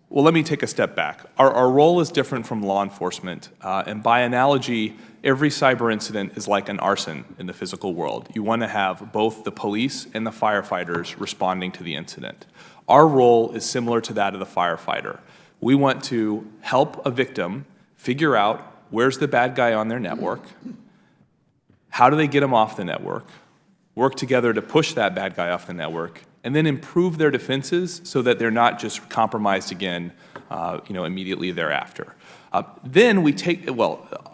well, let me take a step back. Our role is different from law enforcement, and by analogy, every cyber incident is like an arson in the physical world. You want to have both the police and the firefighters responding to the incident. Our role is similar to that of the firefighter. We want to help a victim figure out where's the bad guy on their network, how do they get him off the network, work together to push that bad guy off the network, and then improve their defenses so that they're not just compromised again, immediately thereafter. Then we take,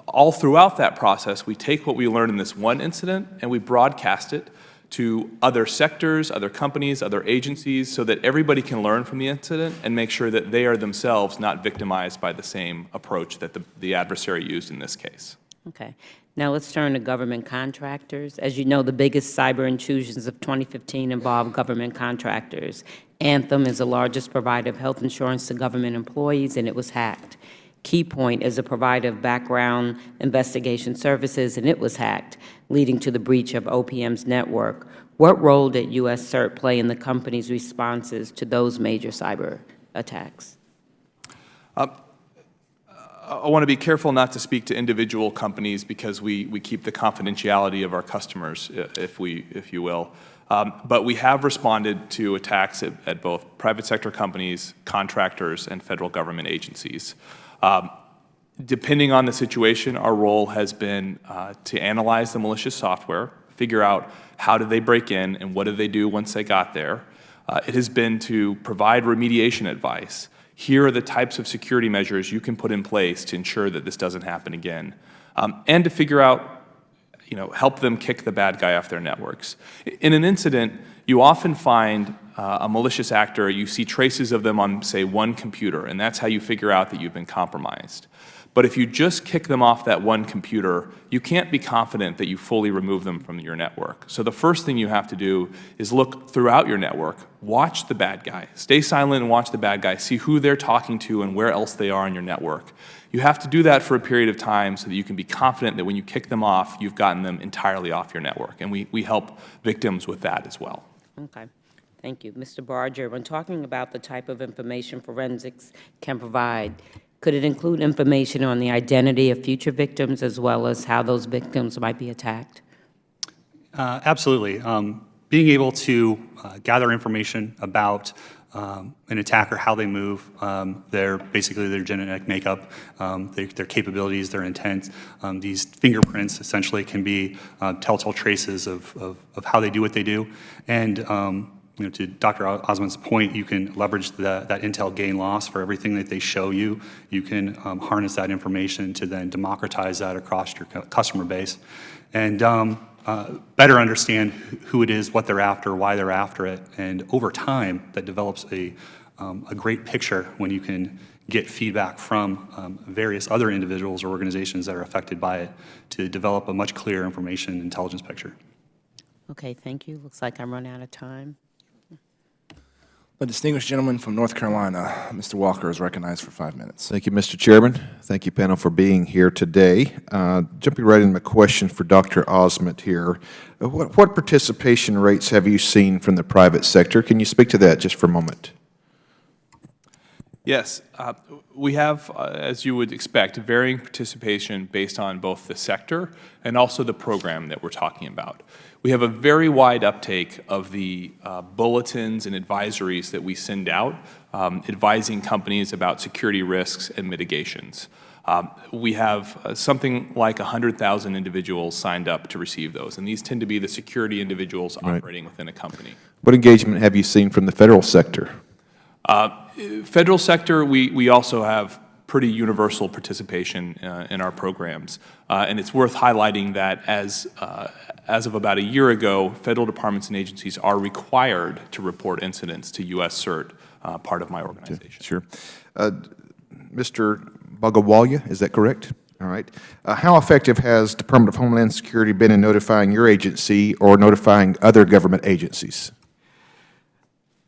all throughout that process, we take what we learned in this one incident and we broadcast it to other sectors, other companies, other agencies, so that everybody can learn from the incident and make sure that they are themselves not victimized by the same approach that the adversary used in this case. Okay. Now let's turn to government contractors. As you know, the biggest cyber intrusions of 2015 involved government contractors. Anthem is the largest provider of health insurance to government employees, and it was hacked. KeyPoint is a provider of background investigation services, and it was hacked, leading to the breach of OPM's network. What role did U.S. CERT play in the company's responses to those major cyber attacks? I want to be careful not to speak to individual companies because we keep the confidentiality of our customers, if you will. But we have responded to attacks at both private sector companies, contractors, and federal government agencies. Depending on the situation, our role has been to analyze the malicious software, figure out how did they break in and what did they do once they got there. It has been to provide remediation advice. Here are the types of security measures you can put in place to ensure that this doesn't happen again, and to figure out, help them kick the bad guy off their networks. In an incident, you often find a malicious actor, you see traces of them on, say, one computer, and that's how you figure out that you've been compromised. But if you just kick them off that one computer, you can't be confident that you fully remove them from your network. So the first thing you have to do is look throughout your network, watch the bad guy, stay silent and watch the bad guy, see who they're talking to and where else they are on your network. You have to do that for a period of time so that you can be confident that when you kick them off, you've gotten them entirely off your network. And we help victims with that as well. Okay. Thank you. Mr. Barger, when talking about the type of information forensics can provide, Could it include information on the identity of future victims as well as how those victims might be attacked? Absolutely. Being able to gather information about an attacker, how they move, basically their genetic makeup, their capabilities, their intent. These fingerprints essentially can be telltale traces of how they do what they do. And to Dr. Osmond's point, you can leverage that intel gain loss for everything that they show you. You can harness that information to then democratize that across your customer base. And better understand who it is, what they're after, why they're after it, and over time, that develops a great picture when you can get feedback from various other individuals or organizations that are affected by it to develop a much clearer information intelligence picture. Okay, thank you. Looks like I'm running out of time. The distinguished gentleman from North Carolina, Mr. Walker, is recognized for 5 minutes. Thank you, Mr. Chairman. Thank you, panel, for being here today. Jumping right into my question for Dr. Osment here. What participation rates have you seen from the private sector? Can you speak to that just for a moment? Yes, we have, as you would expect, varying participation based on both the sector and also the program that we're talking about. We have a very wide uptake of the bulletins and advisories that we send out, advising companies about security risks and mitigations. We have something like 100,000 individuals signed up to receive those, and these tend to be the security individuals operating within a company. What engagement have you seen from the federal sector? Federal sector, we also have pretty universal participation in our programs. And it's worth highlighting that as of about a year ago, federal departments and agencies are required to report incidents to U.S. CERT, part of my organization. Sure. Mr. Bagawalia, is that correct? All right. How effective has Department of Homeland Security been in notifying your agency or notifying other government agencies?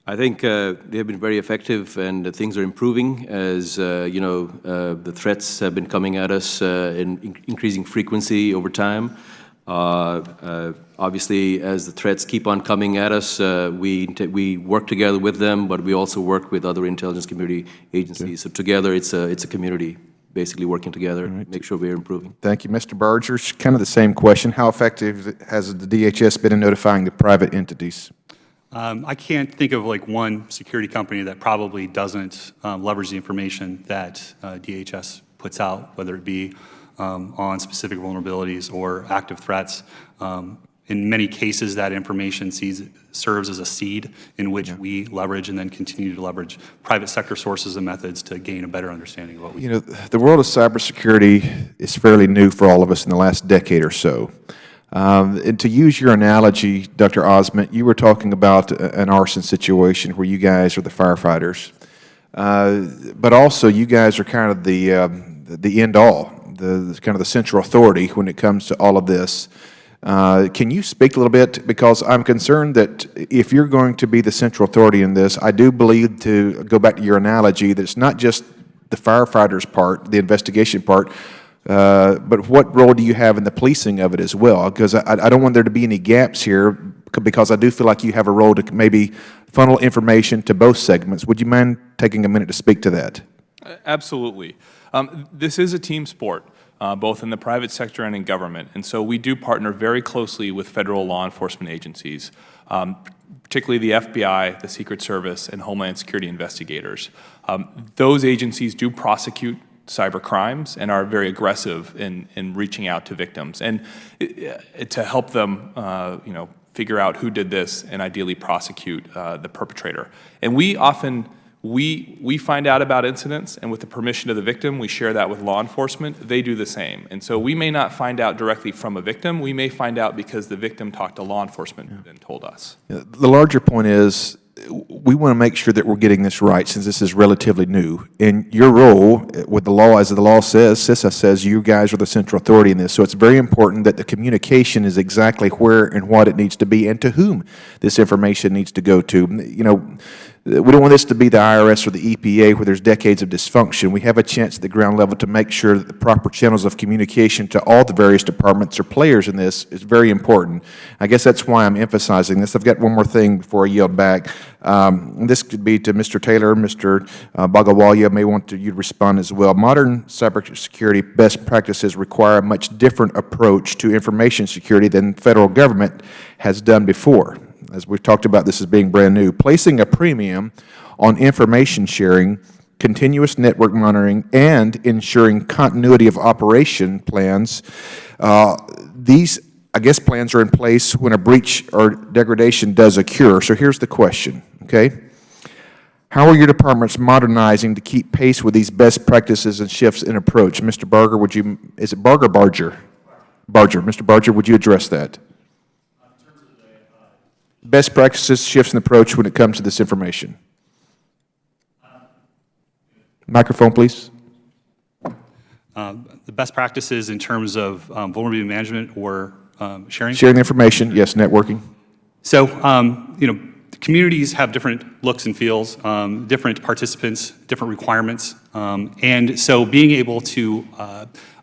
I think they have been very effective, and things are improving as the threats have been coming at us in increasing frequency over time. Obviously, as the threats keep on coming at us, we work together with them, but we also work with other intelligence community agencies. Okay. So together, it's a community basically working together to make sure we're improving. Thank you, Mr. Barger. Kind of the same question. How effective has the DHS been in notifying the private entities? I can't think of like one security company that probably doesn't leverage the information that DHS puts out, whether it be on specific vulnerabilities or active threats. In many cases, that information serves as a seed in which we leverage and then continue to leverage private sector sources and methods to gain a better understanding of what we do. The world of cybersecurity is fairly new for all of us in the last decade or so. And to use your analogy, Dr. Osment, you were talking about an arson situation where you guys are the firefighters, but also you guys are kind of the end all, the kind of the central authority when it comes to all of this. Can you speak a little bit, because I'm concerned that if you're going to be the central authority in this, I do believe, to go back to your analogy, that it's not just the firefighters part, the investigation part, but what role do you have in the policing of it as well? Because I don't want there to be any gaps here, because I do feel like you have a role to maybe funnel information to both segments. Would you mind taking a minute to speak to that? Absolutely. This is a team sport, both in the private sector and in government, and so we do partner very closely with federal law enforcement agencies, particularly the FBI, the Secret Service, and Homeland Security investigators. Those agencies do prosecute cyber crimes and are very aggressive in reaching out to victims and to help them figure out who did this and ideally prosecute the perpetrator. And we often we find out about incidents, and with the permission of the victim, we share that with law enforcement. They do the same. And so we may not find out directly from a victim. We may find out because the victim talked to law enforcement and told us. The larger point is, we want to make sure that we're getting this right, since this is relatively new. And your role with the law, as the law says, CISA says, you guys are the central authority in this. So it's very important that the communication is exactly where and what it needs to be and to whom this information needs to go to. We don't want this to be the IRS or the EPA where there's decades of dysfunction. We have a chance at the ground level to make sure that the proper channels of communication to all the various departments or players in this is very important. I guess that's why I'm emphasizing this. I've got one more thing before I yield back. This could be to Mr. Taylor, Mr. Bagawalia may want you to respond as well. Modern cybersecurity best practices require a much different approach to information security than the federal government has done before. As we've talked about, this as being brand new. Placing a premium on information sharing, continuous network monitoring, and ensuring continuity of operation plans. These, I guess, plans are in place when a breach or degradation does occur. So here's the question, okay? How are your departments modernizing to keep pace with these best practices and shifts in approach? Mr. Barger, is it Barger or Barger? Barger. Mr. Barger, would you address that? Best practices, shifts in approach when it comes to this information. Microphone, please. The best practices in terms of vulnerability management or sharing? Sharing the information, yes, networking. So, communities have different looks and feels, different participants, different requirements. And so being able to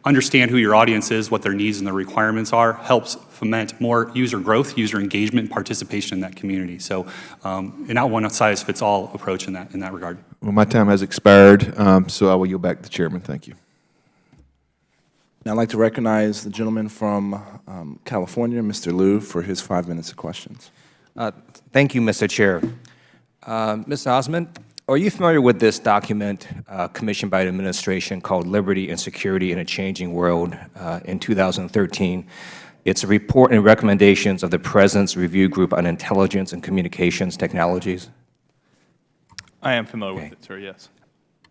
understand who your audience is, what their needs and their requirements are, helps foment more user growth, user engagement, and participation in that community. So not one-size-fits-all approach in that regard. Well, my time has expired, so I will yield back to the chairman. Thank you. Now I'd like to recognize the gentleman from California, Mr. Liu, for his 5 minutes of questions. Thank you, Mr. Chair. Mr. Osmond, are you familiar with this document commissioned by the administration called Liberty and Security in a Changing World in 2013? It's a report and recommendations of the President's Review Group on Intelligence and Communications Technologies. I am familiar with it, sir, yes.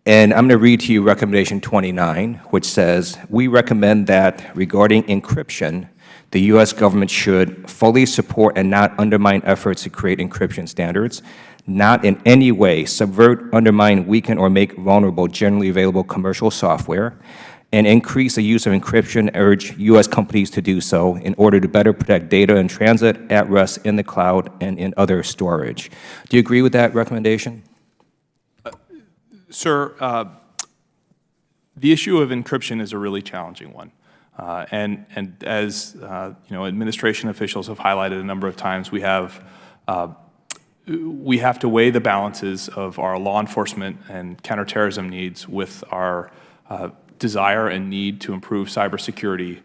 And I'm going to read to you Recommendation 29, which says, we recommend that regarding encryption, the U.S. government should fully support and not undermine efforts to create encryption standards, not in any way subvert, undermine, weaken, or make vulnerable generally available commercial software, and increase the use of encryption, urge U.S. companies to do so in order to better protect data in transit, at rest, in the cloud, and in other storage. Do you agree with that recommendation? Sir, the issue of encryption is a really challenging one. And as administration officials have highlighted a number of times, we have to weigh the balances of our law enforcement and counterterrorism needs with our desire and need to improve cybersecurity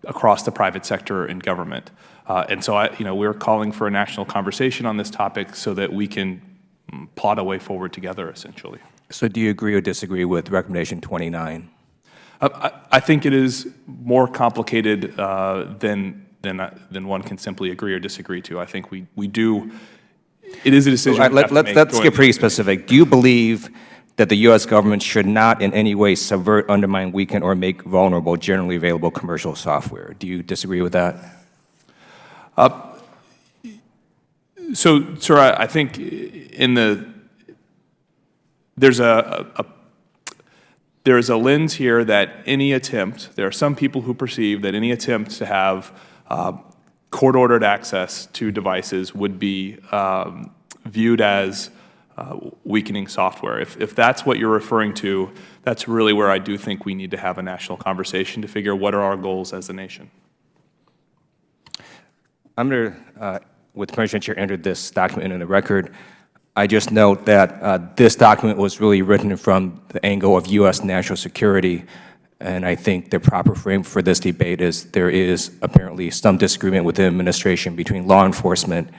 across the private sector and government. And so we're calling for a national conversation on this topic so that we can plot a way forward together, essentially. So do you agree or disagree with Recommendation 29? I think it is more complicated than one can simply agree or disagree to. I think we do. It is a decision. Let's get pretty specific. Do you believe that the U.S. government should not in any way subvert, undermine, weaken, or make vulnerable generally available commercial software? Do you disagree with that? So, sir, I think there's a lens here that any attempt, there are some people who perceive that any attempt to have court-ordered access to devices would be viewed as weakening software. If that's what you're referring to, that's really where I do think we need to have a national conversation to figure what are our goals as a nation. I'm going to, with permission, Chair, enter this document in the record. I just note that this document was really written from the angle of U.S. national security, and I think the proper frame for this debate is there is apparently some disagreement within the administration between law enforcement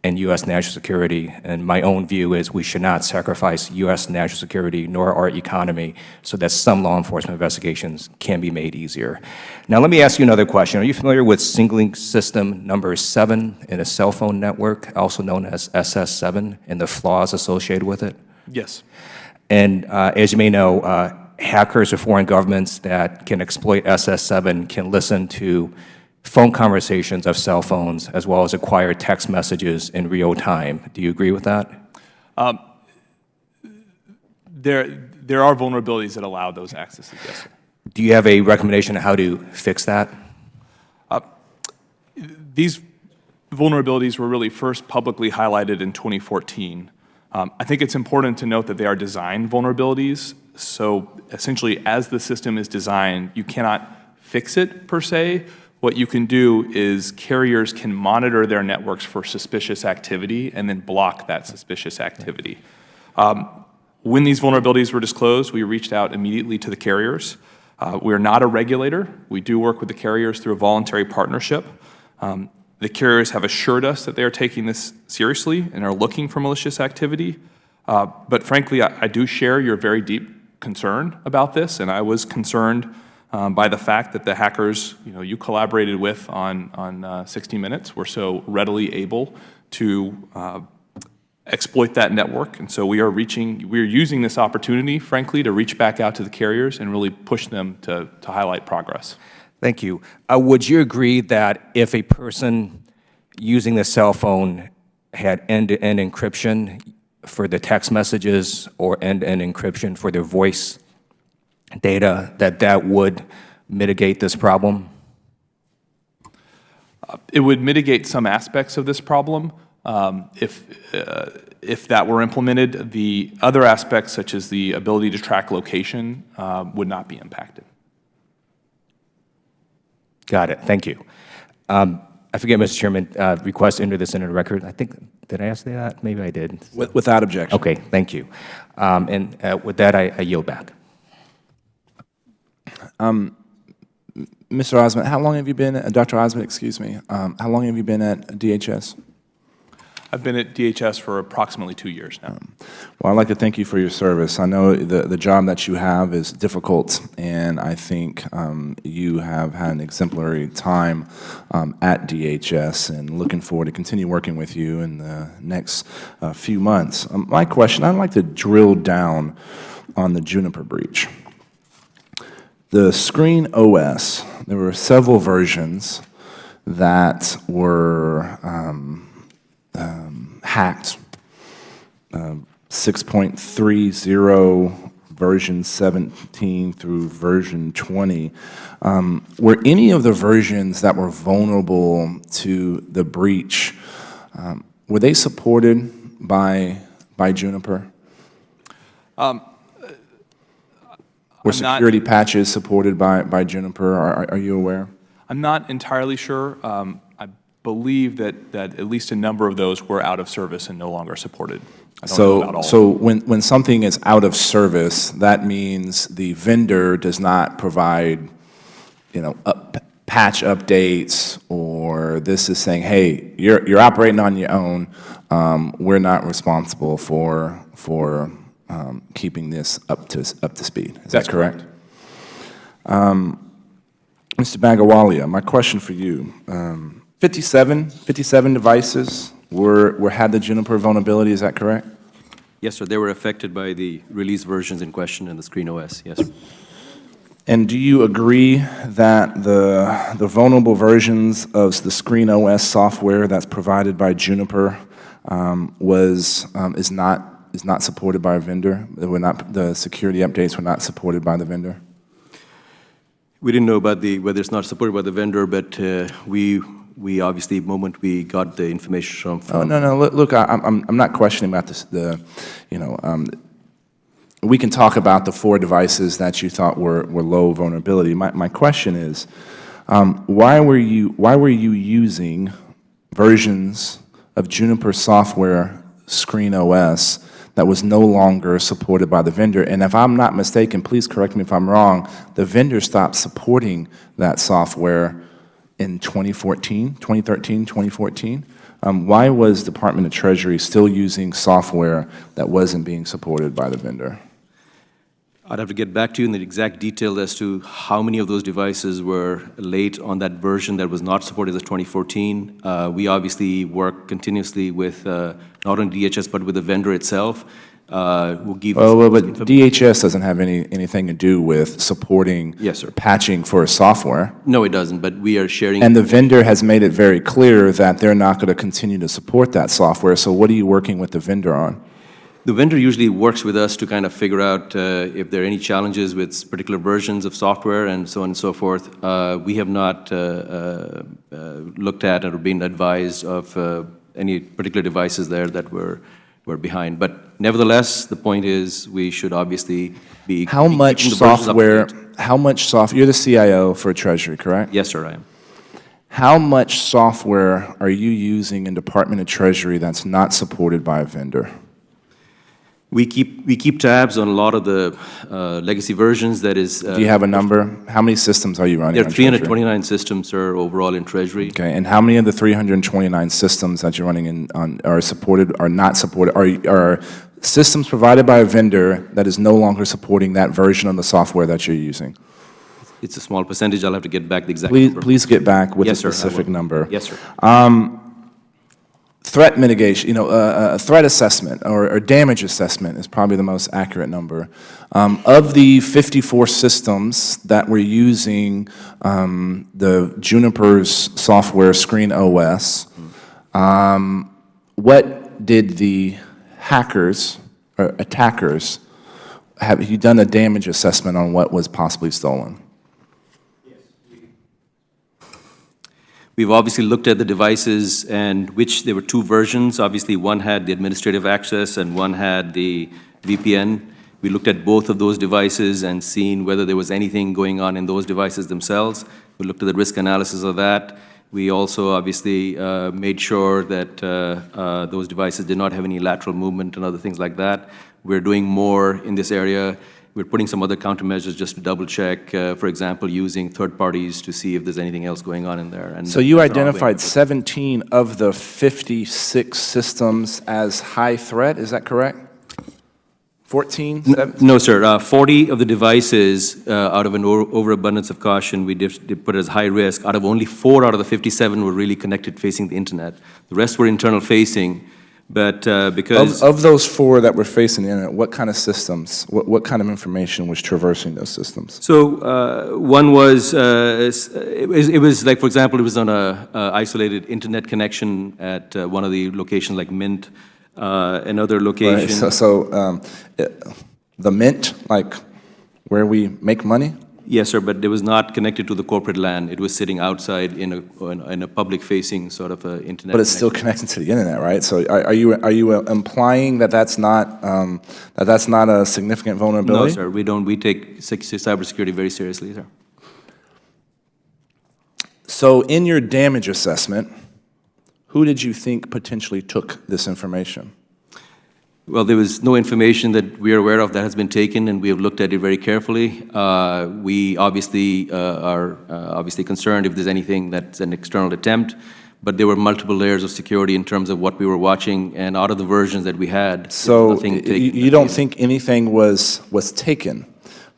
and U.S. national security, and my own view is we should not sacrifice U.S. national security nor our economy so that some law enforcement investigations can be made easier. Now let me ask you another question. Are you familiar with Signaling System number 7 in a cell phone network, also known as SS7, and the flaws associated with it? Yes. And as you may know, hackers or foreign governments that can exploit SS7 can listen to phone conversations of cell phones as well as acquire text messages in real time. Do you agree with that? There are vulnerabilities that allow those accesses, yes, sir. Do you have a recommendation on how to fix that? These vulnerabilities were really first publicly highlighted in 2014 I think it's important to note that they are design vulnerabilities. So essentially, as the system is designed, you cannot fix it per se. What you can do is carriers can monitor their networks for suspicious activity and then block that suspicious activity. When these vulnerabilities were disclosed, we reached out immediately to the carriers. We are not a regulator. We do work with the carriers through a voluntary partnership. The carriers have assured us that they are taking this seriously and are looking for malicious activity. But frankly, I do share your very deep concern about this, and I was concerned by the fact that the hackers you collaborated with on 60 Minutes were so readily able to exploit that network. And so we are using this opportunity, frankly, to reach back out to the carriers and really push them to highlight progress. Thank you. Would you agree that if a person using the cell phone had end-to-end encryption for the text messages or end-to-end encryption for their voice data, that would mitigate this problem? It would mitigate some aspects of this problem if that were implemented. The other aspects, such as the ability to track location, would not be impacted. Got it. Thank you. I forget, Mr. Chairman, request to enter this into the record. I think, did I ask that? Maybe I did. Without objection. Okay, thank you. And with that, I yield back. Mr. Osment, how long have you been, Dr. Osment, excuse me, how long have you been at DHS? I've been at DHS for approximately 2 years now. Well, I'd like to thank you for your service. I know the job that you have is difficult, and I think you have had an exemplary time at DHS, and looking forward to continue working with you in the next few months. My question, I'd like to drill down on the Juniper breach. The Screen OS, there were several versions that were hacked. 6.30, version 17 through version 20. Were any of the versions that were vulnerable to the breach, were they supported by Juniper? Were security patches supported by Juniper? Are you aware? I'm not entirely sure. I believe that at least a number of those were out of service and no longer supported. I don't know about all. So when something is out of service, that means the vendor does not provide, patch updates, or this is saying, hey, you're operating on your own. We're not responsible for keeping this up to speed. Is that correct? Mr. Bagawalia, my question for you. 57 devices had the Juniper vulnerability, is that correct? Yes, sir. They were affected by the release versions in question in the Screen OS, yes. And do you agree that the vulnerable versions of the Screen OS software that's provided by Juniper is not supported by a vendor? The security updates were not supported by the vendor? We didn't know about whether it's not supported by the vendor, but we obviously, the moment we got the information from... Oh, no. Look, I'm not questioning about this. We can talk about the 4 devices that you thought were low vulnerability. My question is, why were you using versions of Juniper software Screen OS that was no longer supported by the vendor? And if I'm not mistaken, please correct me if I'm wrong, the vendor stopped supporting that software in 2013, 2014. Why was Department of Treasury still using software that wasn't being supported by the vendor? I'd have to get back to you in the exact detail as to how many of those devices were late on that version that was not supported as 2014. We obviously work continuously with not only DHS but with the vendor itself. We'll give but DHS doesn't have anything to do with supporting patching for software. No, it doesn't, but we are sharing... And the vendor has made it very clear that they're not going to continue to support that software, so what are you working with the vendor on? The vendor usually works with us to kind of figure out if there are any challenges with particular versions of software and so on and so forth. We have not looked at or been advised of any particular devices there that were we're behind. But nevertheless, the point is, we should obviously be How be much keeping the versions up to software, date. you're the CIO for Treasury, correct? Yes, sir, I am. How much software are you using in Department of Treasury that's not supported by a vendor? We keep tabs on a lot of the legacy versions. That is, Do you have a number? How many systems are you running there are on Treasury? 329 systems, sir, overall in Treasury. Okay, and how many of the 329 systems that you're running are supported, are not supported, are systems provided by a vendor that is no longer supporting that version of the software that you're using? It's a small percentage. I'll have to get back the exact Please, number. please get back with a Yes, sir, I specific will. number. Yes, sir. Threat mitigation, threat assessment or damage assessment is probably the most accurate number. Of the 54 systems that were using the Juniper's software Screen OS, what did the hackers or attackers, have you done a damage assessment on what was possibly stolen? We've obviously looked at the devices, and which there were two versions. Obviously, one had the administrative access and one had the VPN. We looked at both of those devices and seen whether there was anything going on in those devices themselves. We looked at the risk analysis of that. We also obviously made sure that those devices did not have any lateral movement and other things like that. We're doing more in this area. We're putting some other countermeasures just to double check, for example, using third parties to see if there's anything else going on in there. And So you that's an ongoing identified effort. 17 of the 56 systems as high threat, is that correct? 14? No, sir. 40 of the devices, out of an overabundance of caution, we did put as high risk. Out of only 4 out of the 57 were really connected facing the internet. The rest were internal facing, but because... Of those 4 that were facing the internet, what kind of systems, what kind of information was traversing those systems? So one was, it was like, for example, it was on a isolated internet connection at one of the locations like Mint, another location. Right, so the Mint, like where we make money? Yes, sir, but it was not connected to the corporate LAN. It was sitting outside in a public-facing sort of internet. But it's still connection. connected to the internet, right? So are you implying that that's not a significant No, vulnerability? sir, we don't. We take cybersecurity very seriously, sir. So in your damage assessment, who did you think potentially took this information? Well, there was no information that we are aware of that has been taken, and we have looked at it very carefully. We obviously are obviously concerned if there's anything that's an external attempt, but there were multiple layers of security in terms of what we were watching, and out of the versions that we had, So nothing taken. you don't think anything was taken,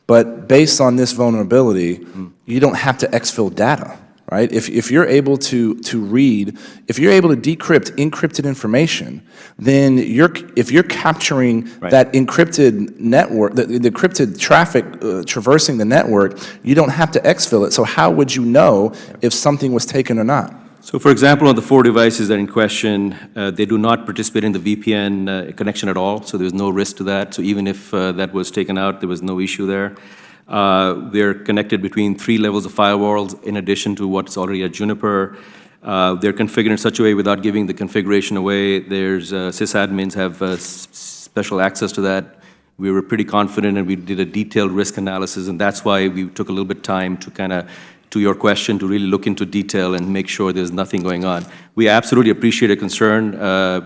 but based on this vulnerability, you don't have to exfil data, right? If you're able to read, if you're able to decrypt encrypted information, then if you're capturing Right. that encrypted network, the encrypted traffic traversing the network, you don't have to exfil it. So how would you know if something was taken or not? So, for example, on the 4 devices that are in question, they do not participate in the VPN connection at all, so there's no risk to that. So even if that was taken out, there was no issue there. They're connected between 3 levels of firewalls in addition to what's already at Juniper. They're configured in such a way without giving the configuration away. There's sysadmins have special access to that. We were pretty confident, and we did a detailed risk analysis, and that's why we took a little bit time to kind of, to your question, to really look into detail and make sure there's nothing going on. We absolutely appreciate a concern.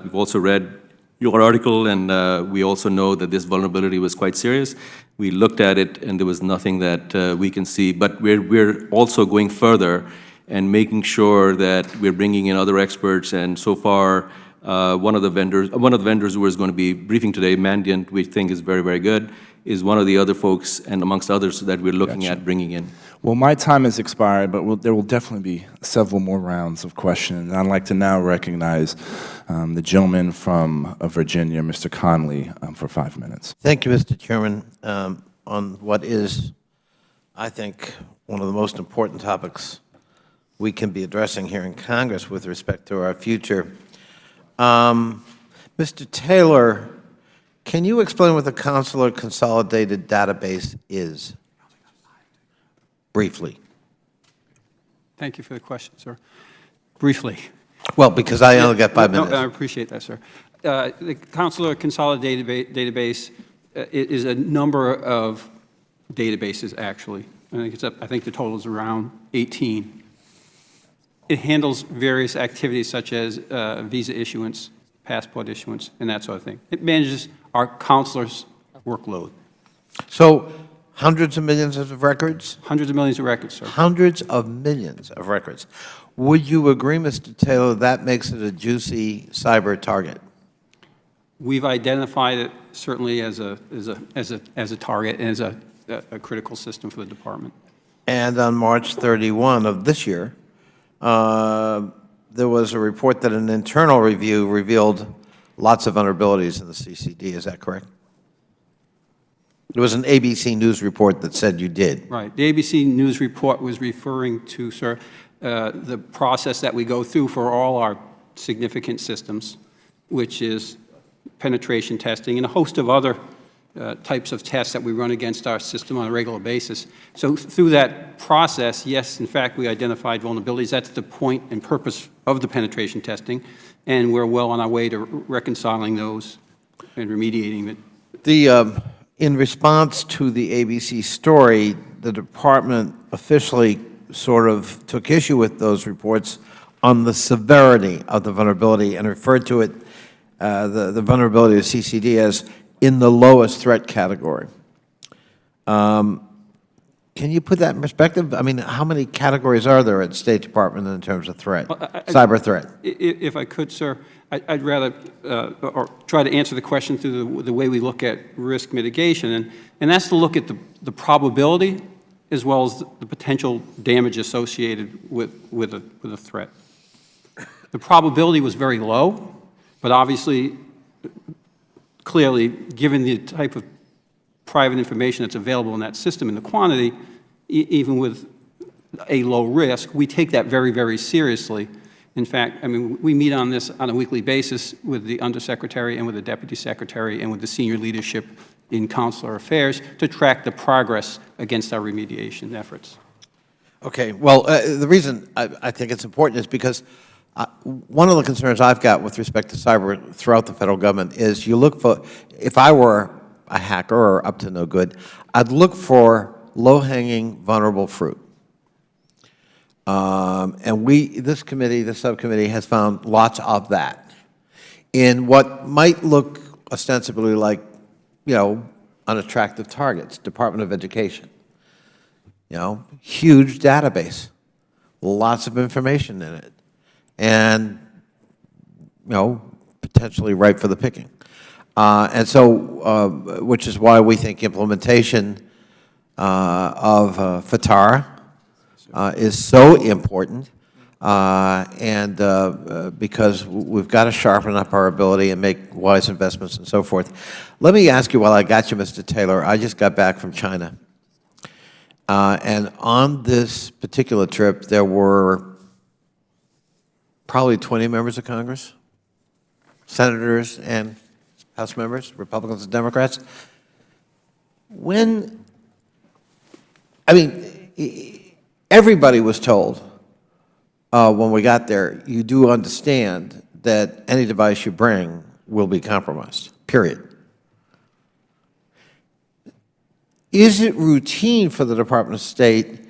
We've also read your article, and we also know that this vulnerability was quite serious. We looked at it, and there was nothing that we can see. But we're also going further and making sure that we're bringing in other experts. And so far, one of the vendors who is going to be briefing today, Mandiant, we think is very, very good, is one of the other folks, and amongst others, that we're looking at bringing in. Well, my time has expired, but there will definitely be several more rounds of questions. I'd like to now recognize the gentleman from Virginia, Mr. Conley, for 5 minutes. Thank you, Mr. Chairman. On what is, I think, one of the most important topics we can be addressing here in Congress with respect to our future. Mr. Taylor, can you explain what the Consular Consolidated Database is? Briefly. Thank you for the question, sir. Briefly. Well, because I only got 5 minutes. No, I appreciate that, sir. The Consular Consolidated Database is a number of databases, actually. I think the total is around 18. It handles various activities such as visa issuance, passport issuance, and that sort of thing. It manages our counselors' workload. So hundreds of millions of records? Hundreds of millions of records, sir. Hundreds of millions of records. Would you agree, Mr. Taylor, that makes it a juicy cyber target? We've identified it certainly as a target and as a critical system for the department. And on March 31 of this year, there was a report that an internal review revealed lots of vulnerabilities in the CCD. Is that correct? There was an ABC News report that said you did. Right. The ABC News report was referring to, sir, the process that we go through for all our significant systems, which is penetration testing and a host of other types of tests that we run against our system on a regular basis. So through that process, yes, in fact, we identified vulnerabilities. That's the point and purpose of the penetration testing, and we're well on our way to reconciling those and remediating it. In response to the ABC story, the department officially sort of took issue with those reports on the severity of the vulnerability and referred to it, the vulnerability of CCD, as in the lowest threat category. Can you put that in perspective? I mean, how many categories are there at the State Department in terms of threat, cyber threat? If I could, sir, I'd rather or try to answer the question through the way we look at risk mitigation, and that's to look at the probability as well as the potential damage associated with a threat. The probability was very low, but obviously, clearly, given the type of private information that's available in that system and the quantity, even with a low risk, we take that very, very seriously. In fact, I mean, we meet on this on a weekly basis with the Undersecretary and with the Deputy Secretary and with the senior leadership in Consular Affairs to track the progress against our remediation efforts. Okay, well, the reason I think it's important is because one of the concerns I've got with respect to cyber throughout the federal government is you look for, if I were a hacker or up to no good, I'd look for low-hanging, vulnerable fruit. And this committee, the subcommittee, has found lots of that in what might look ostensibly like, you know, unattractive targets, Department of Education. You know, huge database, lots of information in it, and, you know, potentially ripe for the picking. And so, which is why we think implementation of FATAR is so important, and because we've got to sharpen up our ability and make wise investments and so forth. Let me ask you, while I got you, Mr. Taylor, I just got back from China. And on this particular trip, there were probably 20 members of Congress, senators and House members, Republicans and Democrats. I mean, everybody was told when we got there, you do understand that any device you bring will be compromised, period. Is it routine for the Department of State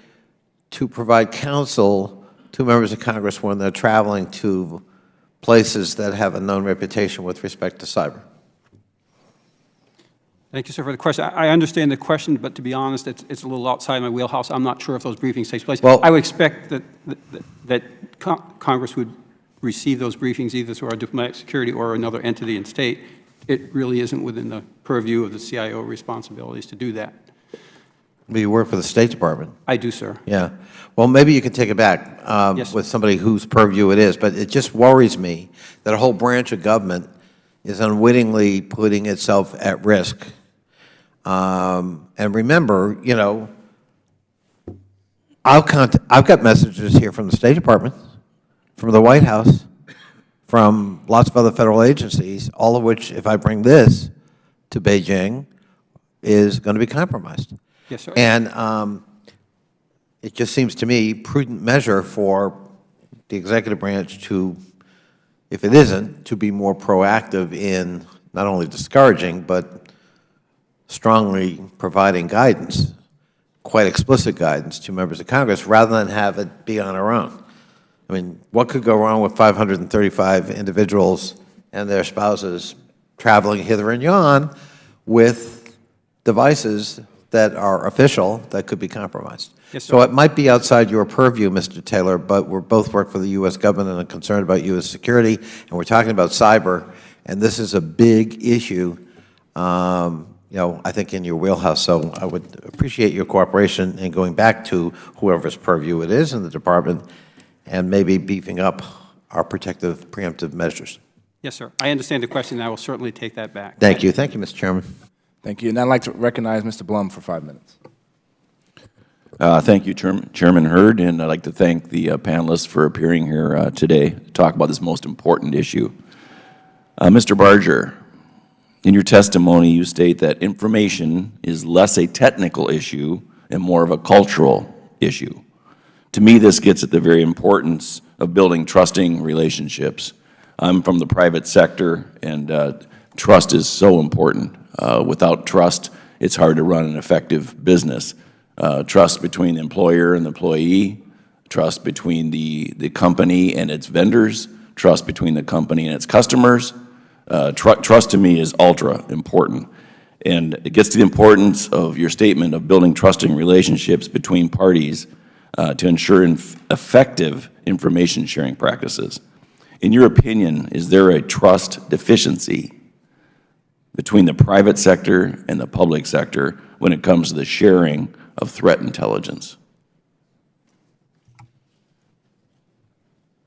to provide counsel to members of Congress when they're traveling to places that have a known reputation with respect to cyber? Thank you, sir, for the question. I understand the question, but to be honest, it's a little outside my wheelhouse. I'm not sure if those briefings take place. Well, I would expect that Congress would receive those briefings either through our diplomatic security or another entity in state. It really isn't within the purview of the CIO responsibilities to do that. You work for the State Department. I do, sir. Yeah. Well, maybe you can take it back Yes. with somebody whose purview it is, but it just worries me that a whole branch of government is unwittingly putting itself at risk. And remember, you know, I've got messages here from the State Department, from the White House, from lots of other federal agencies, all of which, if I bring this to Beijing, is going to be compromised. Yes, sir. And it just seems to me prudent measure for the executive branch to if it isn't, to be more proactive in not only discouraging, but strongly providing guidance, quite explicit guidance to members of Congress, rather than have it be on our own. I mean, what could go wrong with 535 individuals and their spouses traveling hither and yon with devices that are official that could be compromised? Yes, sir. So it might be outside your purview, Mr. Taylor, but we're both work for the U.S. government and are concerned about U.S. security, and we're talking about cyber, and this is a big issue, you know, I think in your wheelhouse. So I would appreciate your cooperation in going back to whoever's purview it is in the department and maybe beefing up our protective, preemptive measures. Yes, sir. I understand the question, and I will certainly take that back. Thank you. Thank you, Mr. Chairman. Thank you. And I'd like to recognize Mr. Blum for 5 minutes. Thank you, Chairman Hurd, and I'd like to thank the panelists for appearing here today to talk about this most important issue. Mr. Barger, in your testimony, you state that information is less a technical issue and more of a cultural issue. To me, this gets at the very importance of building trusting relationships. I'm from the private sector, and trust is so important. Without trust, it's hard to run an effective business. Trust between the employer and the employee, trust between the company and its vendors, trust between the company and its customers. Trust to me is ultra important. And it gets to the importance of your statement of building trusting relationships between parties to ensure effective information sharing practices. In your opinion, is there a trust deficiency between the private sector and the public sector when it comes to the sharing of threat intelligence?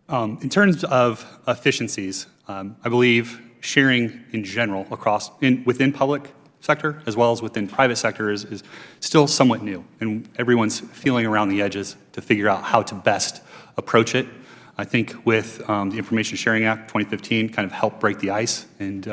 In terms of efficiencies, I believe sharing in general within public sector as well as within private sector is still somewhat new, and everyone's feeling around the edges to figure out how to best approach it. I think with the Information Sharing Act 2015 kind of helped break the ice and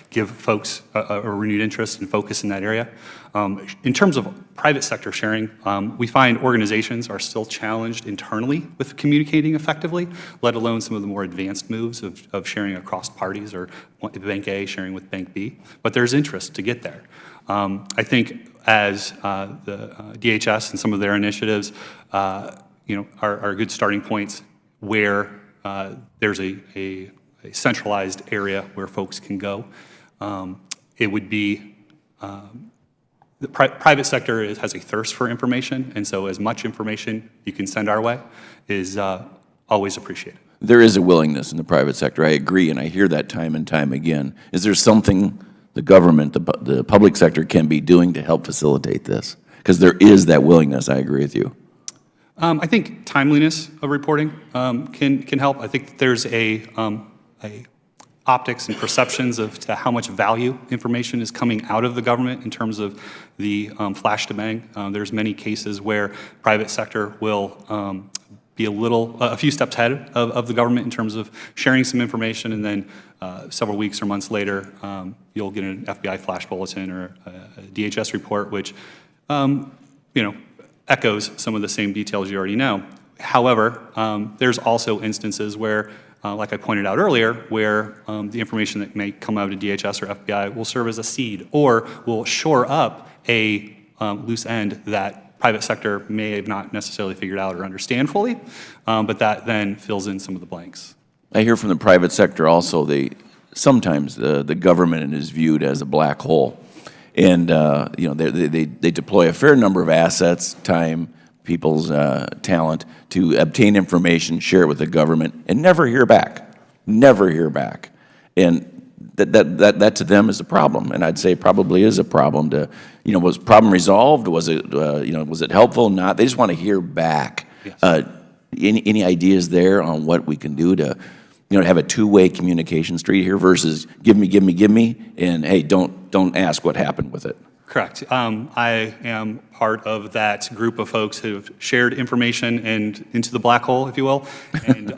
give folks a renewed interest and focus in that area. In terms of private sector sharing, we find organizations are still challenged internally with communicating effectively, let alone some of the more advanced moves of sharing across parties or Bank A sharing with Bank B. But there's interest to get there. I think as the DHS and some of their initiatives are good starting points where there's a centralized area where folks can go. It would be the private sector has a thirst for information, and so as much information you can send our way is always appreciated. There is a willingness in the private sector, I agree, and I hear that time and time again. Is there something the government, the public sector can be doing to help facilitate this? Because there is that willingness, I agree with you. I think timeliness of reporting can help. I think that there's a optics and perceptions of to how much value information is coming out of the government in terms of the flash to bang. There's many cases where private sector will be a few steps ahead of the government in terms of sharing some information, and then several weeks or months later, you'll get an FBI flash bulletin or a DHS report, which echoes some of the same details you already know. However, there's also instances where, like I pointed out earlier, where the information that may come out of DHS or FBI will serve as a seed or will shore up a loose end that private sector may have not necessarily figured out or understand fully, but that then fills in some of the blanks. I hear from the private sector also, sometimes the government is viewed as a black hole. And they deploy a fair number of assets, time, people's talent to obtain information, share it with the government, and never hear back. Never hear back. And that to them is a problem, and I'd say probably is a problem. Was the problem resolved? Was it helpful? Not. They just want to hear back. Yes. Any ideas there on what we can do to have a two-way communication street here versus give me, and hey, don't ask what happened with it. Correct. I am part of that group of folks who have shared information and into the black hole, if you will, and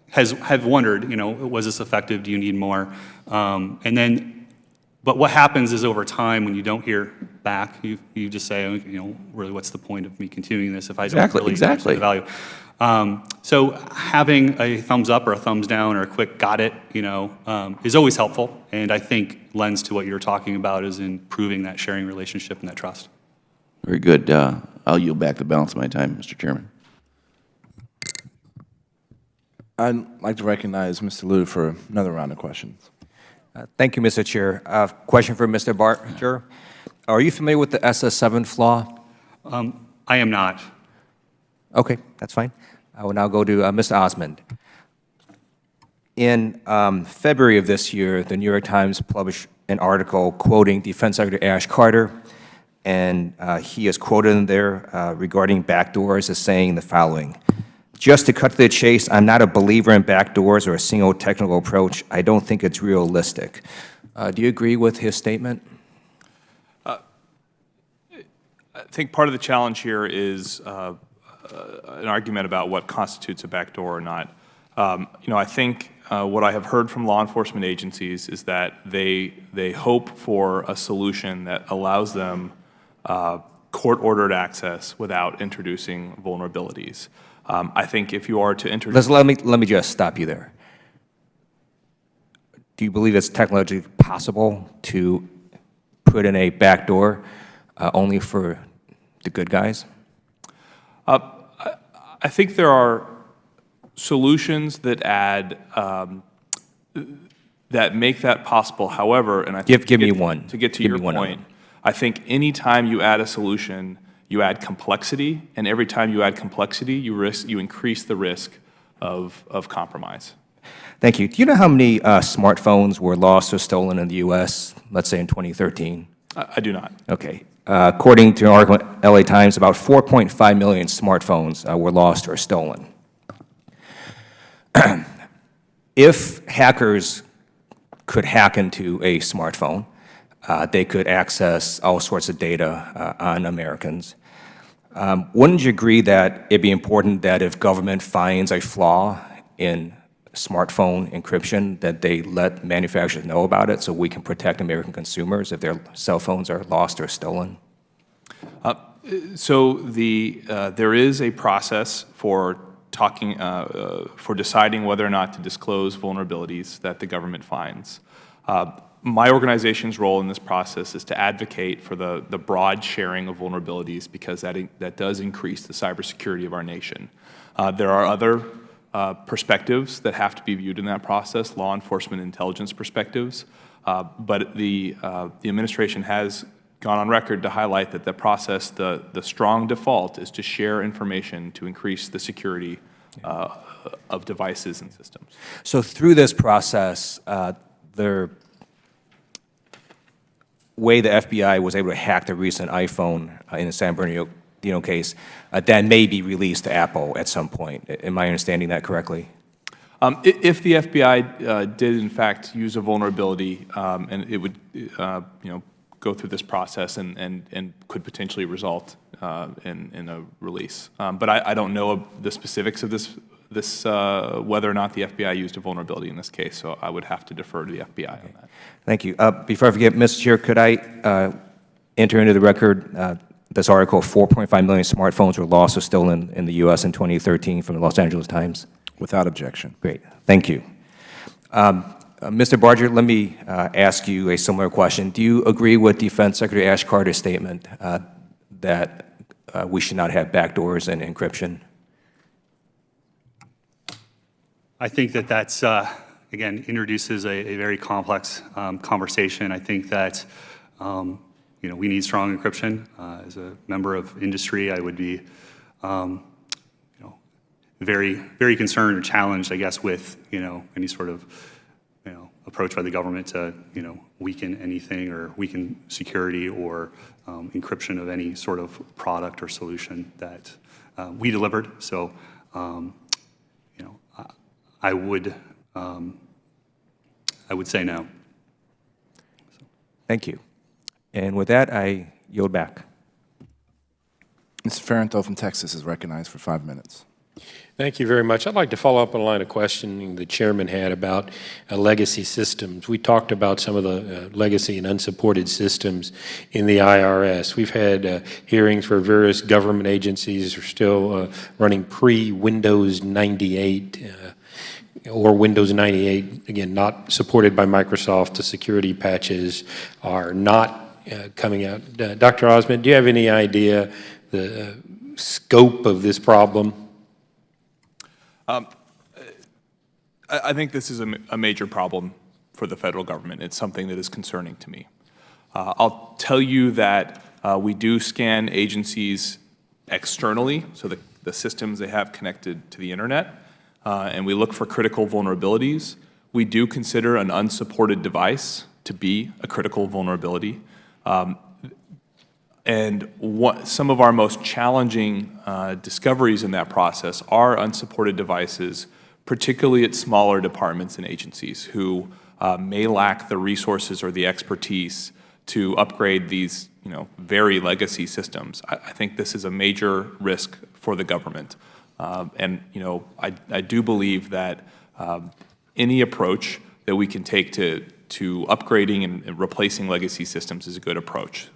have wondered, was this effective? Do you need more? But what happens is over time when you don't hear back. You just say, you know, really, what's the point of me continuing this if I don't Exactly, really exactly. understand the value? So having a thumbs up or a thumbs down or a quick got it, you know, is always helpful, and I think lends to what you're talking about is improving that sharing relationship and that trust. Very good. I'll yield back the balance of my time, Mr. Chairman. I'd like to recognize Mr. Liu for another round of questions. Thank you, Mr. Chair. Question for Mr. Barger. Are you familiar with the SS7 flaw? I am not. Okay, that's fine. I will now go to Mr. Osmond. In February of this year, the New York Times published an article quoting Defense Secretary Ash Carter, and he is quoted in there regarding backdoors as saying the following: "Just to cut to the chase, I'm not a believer in backdoors or a single technical approach. I don't think it's realistic." Do you agree with his statement? I think part of the challenge here is an argument about what constitutes a backdoor or not. You know, I think what I have heard from law enforcement agencies is that they hope for a solution that allows them court-ordered access without introducing vulnerabilities. I think if you are to introduce... Let me just stop you there. Do you believe it's technologically possible to put in a backdoor only for the good guys? I think there are solutions that add that make that possible. However, and I think Give me one. To get to Give your me one of point, them. I think any time you add a solution, you add complexity, and every time you add complexity, you increase the risk of compromise. Thank you. Do you know how many smartphones were lost or stolen in the U.S., let's say in 2013? I do not. Okay. According to an article in LA Times, about 4.5 million smartphones were lost or stolen. If hackers could hack into a smartphone, they could access all sorts of data on Americans. Wouldn't you agree that it'd be important that if government finds a flaw in smartphone encryption, that they let manufacturers know about it so we can protect American consumers if their cell phones are lost or stolen? So there is a process for deciding whether or not to disclose vulnerabilities that the government finds. My organization's role in this process is to advocate for the broad sharing of vulnerabilities because that does increase the cybersecurity of our nation. There are other perspectives that have to be viewed in that process, law enforcement intelligence perspectives, but the administration has gone on record to highlight that the process, the strong default is to share information to increase the security of devices and systems. So through this process, the way the FBI was able to hack the recent iPhone in the San Bernardino case, that may be released to Apple at some point. Am I understanding that correctly? If the FBI did in fact use a vulnerability, and it would, go through this process and could potentially result in a release. But I don't know the specifics of this whether or not the FBI used a vulnerability in this case, so I would have to defer to the FBI on that. Thank you. Before I forget, Mr. Chair, could I enter into the record this article, 4.5 million smartphones were lost or stolen in the U.S. in 2013 from the Los Angeles Times? Without objection. Great. Thank you. Mr. Barger, let me ask you a similar question. Do you agree with Defense Secretary Ash Carter's statement that we should not have backdoors and encryption? I think that that's, again, introduces a very complex conversation. I think that, we need strong encryption. As a member of industry, I would be, very, very concerned or challenged, I guess, with, any sort of, approach by the government to, weaken anything or weaken security or encryption of any sort of product or solution that we delivered. So, I would say no. Thank you. And with that, I yield back. Mr. Farrenthal from Texas is recognized for 5 minutes. Thank you very much. I'd like to follow up on a line of questioning the chairman had about legacy systems. We talked about some of the legacy and unsupported systems in the IRS. We've had hearings where various government agencies are still running pre-Windows 98 or Windows 98, again, not supported by Microsoft. The security patches are not coming out. Dr. Osment, do you have any idea the scope of this problem? I think this is a major problem for the federal government. It's something that is concerning to me. I'll tell you that we do scan agencies externally, so the systems they have connected to the internet, and we look for critical vulnerabilities. We do consider an unsupported device to be a critical vulnerability. And some of our most challenging discoveries in that process are unsupported devices, particularly at smaller departments and agencies who may lack the resources or the expertise to upgrade these, very legacy systems. I think this is a major risk for the government. And I do believe that any approach that we can take to upgrading and replacing legacy systems is a good approach.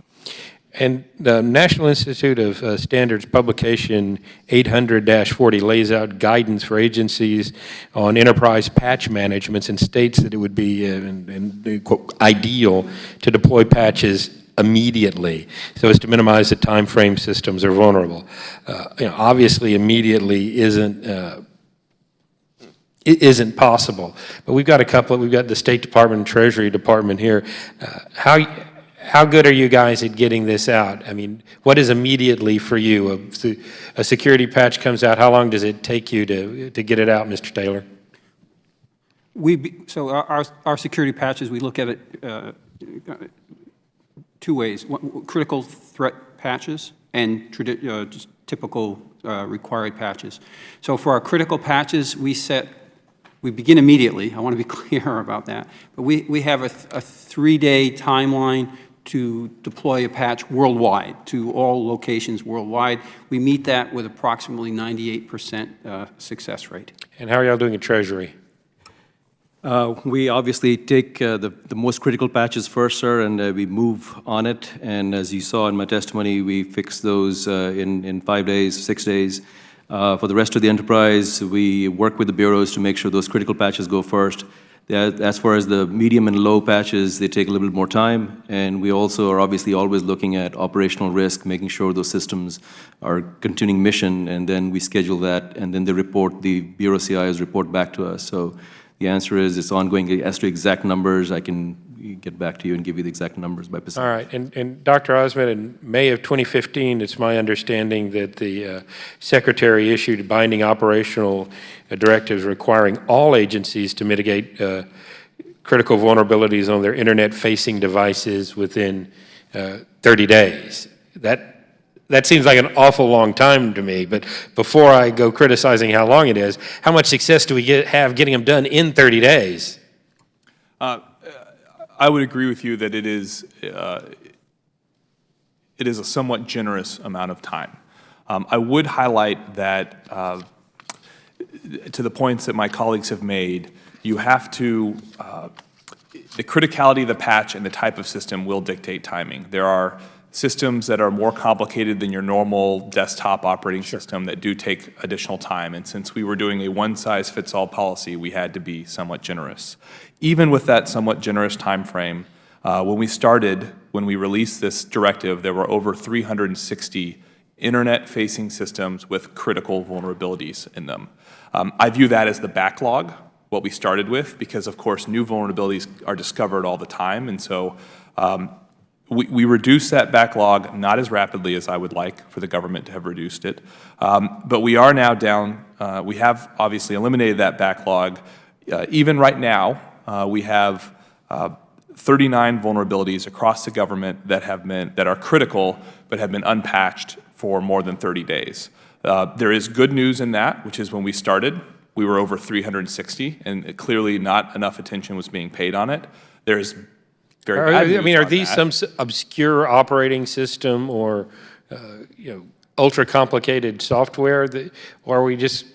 And the National Institute of Standards publication 800-40 lays out guidance for agencies on enterprise patch managements and states that it would be quote, ideal to deploy patches immediately so as to minimize the time frame systems are vulnerable. Obviously, immediately isn't possible, but we've got we've got the State Department and Treasury Department here. How good are you guys at getting this out? I mean, what is immediately for you? A security patch comes out, how long does it take you to get it out, Mr. Taylor? So our security patches, we look at it two ways: critical threat patches and just typical required patches. So for our critical patches, we begin immediately. I want to be clear about that. But we have a 3-day timeline to deploy a patch worldwide, to all locations worldwide. We meet that with approximately 98% success rate. And how are y'all doing at Treasury? We obviously take the most critical patches first, sir, and we move on it. And as you saw in my testimony, we fix those in 5 days, 6 days. For the rest of the enterprise, we work with the bureaus to make sure those critical patches go first. As far as the medium and low patches, they take a little bit more time, and we also are obviously always looking at operational risk, making sure those systems are continuing mission, and then we schedule that, and then the Bureau CIOs report back to us. So the answer is it's ongoing. As to exact numbers, I can get back to you and give you the exact numbers by percent. All right, and Dr. Osment, in May of 2015, it's my understanding that the Secretary issued binding operational directives requiring all agencies to mitigate critical vulnerabilities on their internet-facing devices within 30 days. That seems like an awful long time to me, but before I go criticizing how long it is, how much success do we have getting them done in 30 days? I would agree with you that it is a somewhat generous amount of time. I would highlight that to the points that my colleagues have made, you have to, the criticality of the patch and the type of system will dictate timing. There are systems that are more complicated than your normal desktop operating system that do take additional time. And since we were doing a one-size-fits-all policy, we had to be somewhat generous. Even with that somewhat generous time frame, when we released this directive, there were over 360 internet-facing systems with critical vulnerabilities in them. I view that as the backlog, what we started with, because of course new vulnerabilities are discovered all the time, and so we reduced that backlog not as rapidly as I would like for the government to have reduced it, but we are now down, we have obviously eliminated that backlog. Even right now, we have 39 vulnerabilities across the government that are critical but have been unpatched for more than 30 days. There is good news in that, which is when we started, we were over 360, and clearly not enough attention was being paid on it. There's very bad news I mean, are on these that. some obscure operating system or ultra-complicated software, or are we just,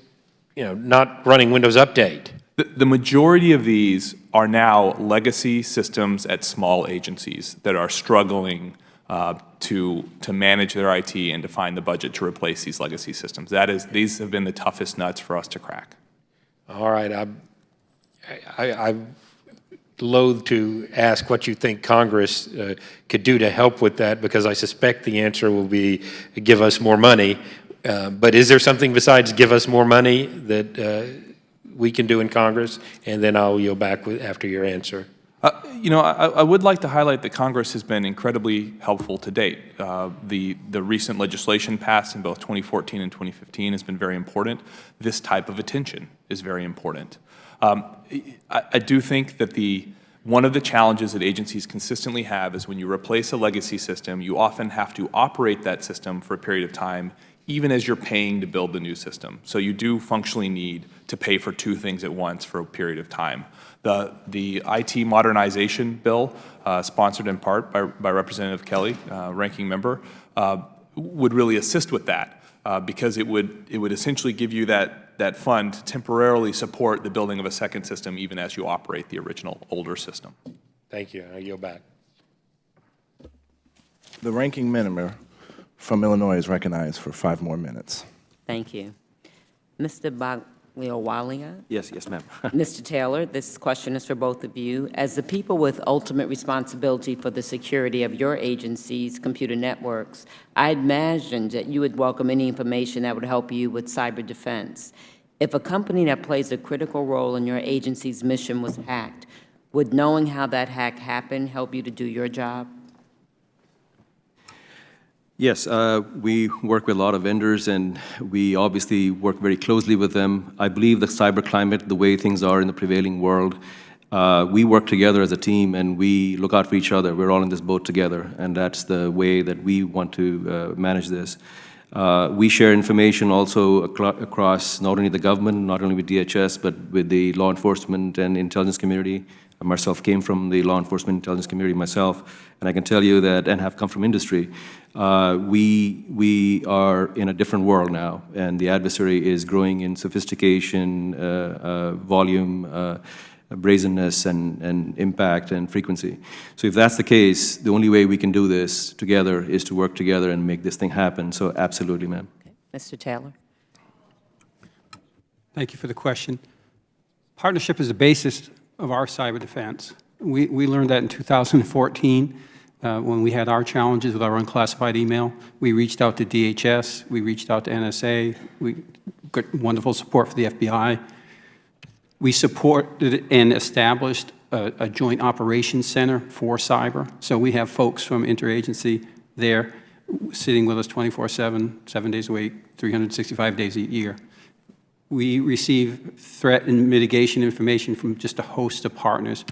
not running Windows Update? The majority of these are now legacy systems at small agencies that are struggling to manage their IT and to find the budget to replace these legacy systems. These have been the toughest nuts for us to crack. All right, I'm loath to ask what you think Congress could do to help with that, because I suspect the answer will be give us more money. But is there something besides give us more money that we can do in Congress? And then I'll yield back after your answer. I would like to highlight that Congress has been incredibly helpful to date. The recent legislation passed in both 2014 and 2015 has been very important. This type of attention is very important. I do think that one of the challenges that agencies consistently have is when you replace a legacy system, you often have to operate that system for a period of time, even as you're paying to build the new system. So you do functionally need to pay for two things at once for a period of time. The IT modernization bill, sponsored in part by Representative Kelly, ranking member, would really assist with that, because it would essentially give you that fund to temporarily support the building of a second system even as you operate the original older system. Thank you. I yield back. The ranking member from Illinois is recognized for 5 more minutes. Thank you. Mr. Bagliawalia? Yes, ma'am. Mr. Taylor, this question is for both of you. As the people with ultimate responsibility for the security of your agency's computer networks, I imagined that you would welcome any information that would help you with cyber defense. If a company that plays a critical role in your agency's mission was hacked, would knowing how that hack happened help you to do your job? Yes, we work with a lot of vendors, and we obviously work very closely with them. I believe the cyber climate, the way things are in the prevailing world, we work together as a team, and we look out for each other. We're all in this boat together, and that's the way that we want to manage this. We share information also across not only the government, not only with DHS, but with the law enforcement and intelligence community. I myself came from the law enforcement intelligence community myself, and I can tell you that, and have come from industry, we are in a different world now, and the adversary is growing in sophistication, volume, brazenness, and impact and frequency. So if that's the case, the only way we can do this together is to work together and make this thing happen. So absolutely, ma'am. Okay. Mr. Taylor? Thank you for the question. Partnership is the basis of our cyber defense. We learned that in 2014 when we had our challenges with our unclassified email. We reached out to DHS, we reached out to NSA, we got wonderful support for the FBI. We supported and established a joint operations center for cyber. So we have folks from interagency there sitting with us 24/7, 7 days a week, 365 days a year. We receive threat and mitigation information from just a host of partners.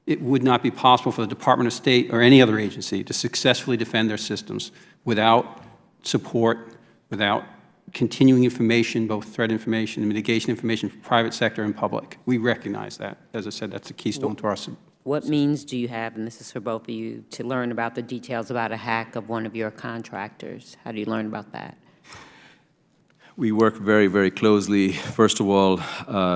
It would not be possible for the Department of State or any other agency to successfully defend their systems without support, without continuing information, both threat information and mitigation information from private sector and public. We recognize that. As I said, that's a keystone to our. What means do you have, and this is for both of you, to learn about the details about a hack of one of your contractors? How do you learn about that? We work very, very closely, first of all,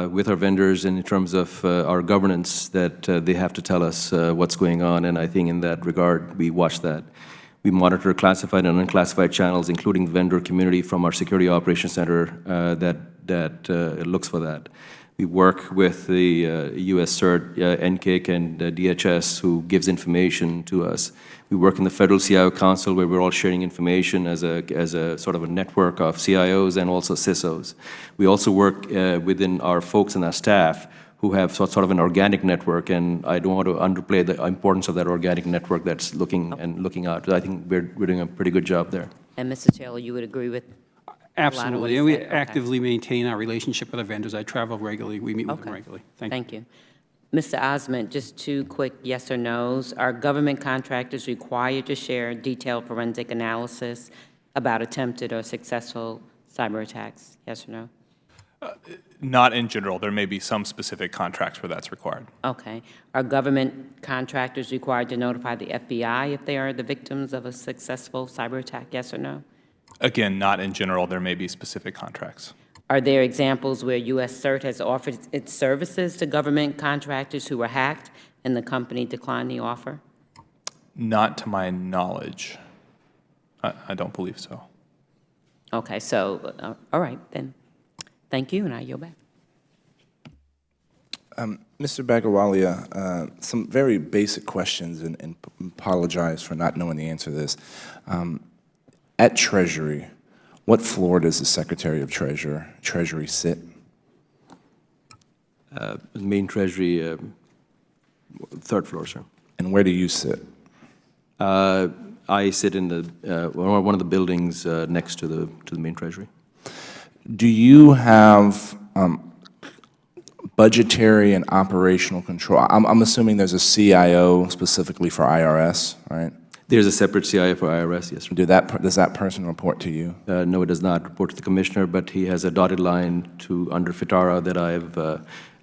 with our vendors in terms of our governance, that they have to tell us what's going on, and I think in that regard, we watch that. We monitor classified and unclassified channels, including the vendor community from our Security Operations Center that looks for that. We work with the U.S. CERT, NCIC, and DHS, who gives information to us. We work in the Federal CIO Council, where we're all sharing information as a sort of a network of CIOs and also CISOs. We also work within our folks and our staff who have sort of an organic network, and I don't want to underplay the importance of that organic network that's looking out. I think we're doing a pretty good job there. And Mr. Taylor, you would agree with Absolutely, and we actively maintain our relationship with our vendors. I travel regularly, we meet with them regularly. Thank you. Mr. Osment, just 2 quick yes or no's. Are government contractors required to share detailed forensic analysis about attempted or successful cyber attacks? Yes or no? Not in general. There may be some specific contracts where that's required. Okay. Are government contractors required to notify the FBI if they are the victims of a successful cyber attack? Yes or no? Again, not in general. There may be specific contracts. Are there examples where U.S. CERT has offered its services to government contractors who were hacked and the company declined the offer? Not to my knowledge. I don't believe so. Okay, so, all right, then. Thank you, and I yield back. Mr. Bagawalia, some very basic questions, and apologize for not knowing the answer to this. At Treasury, what floor does the Secretary of Treasury sit? Main Treasury, third floor, sir. And where do you sit? I sit in the one of the buildings next to the main Treasury. Do you have budgetary and operational control? I'm assuming there's a CIO specifically for IRS, right? There's a separate CIO for IRS, yes, sir. Does that person report to you? No, it does not report to the commissioner, but he has a dotted line to under FITARA that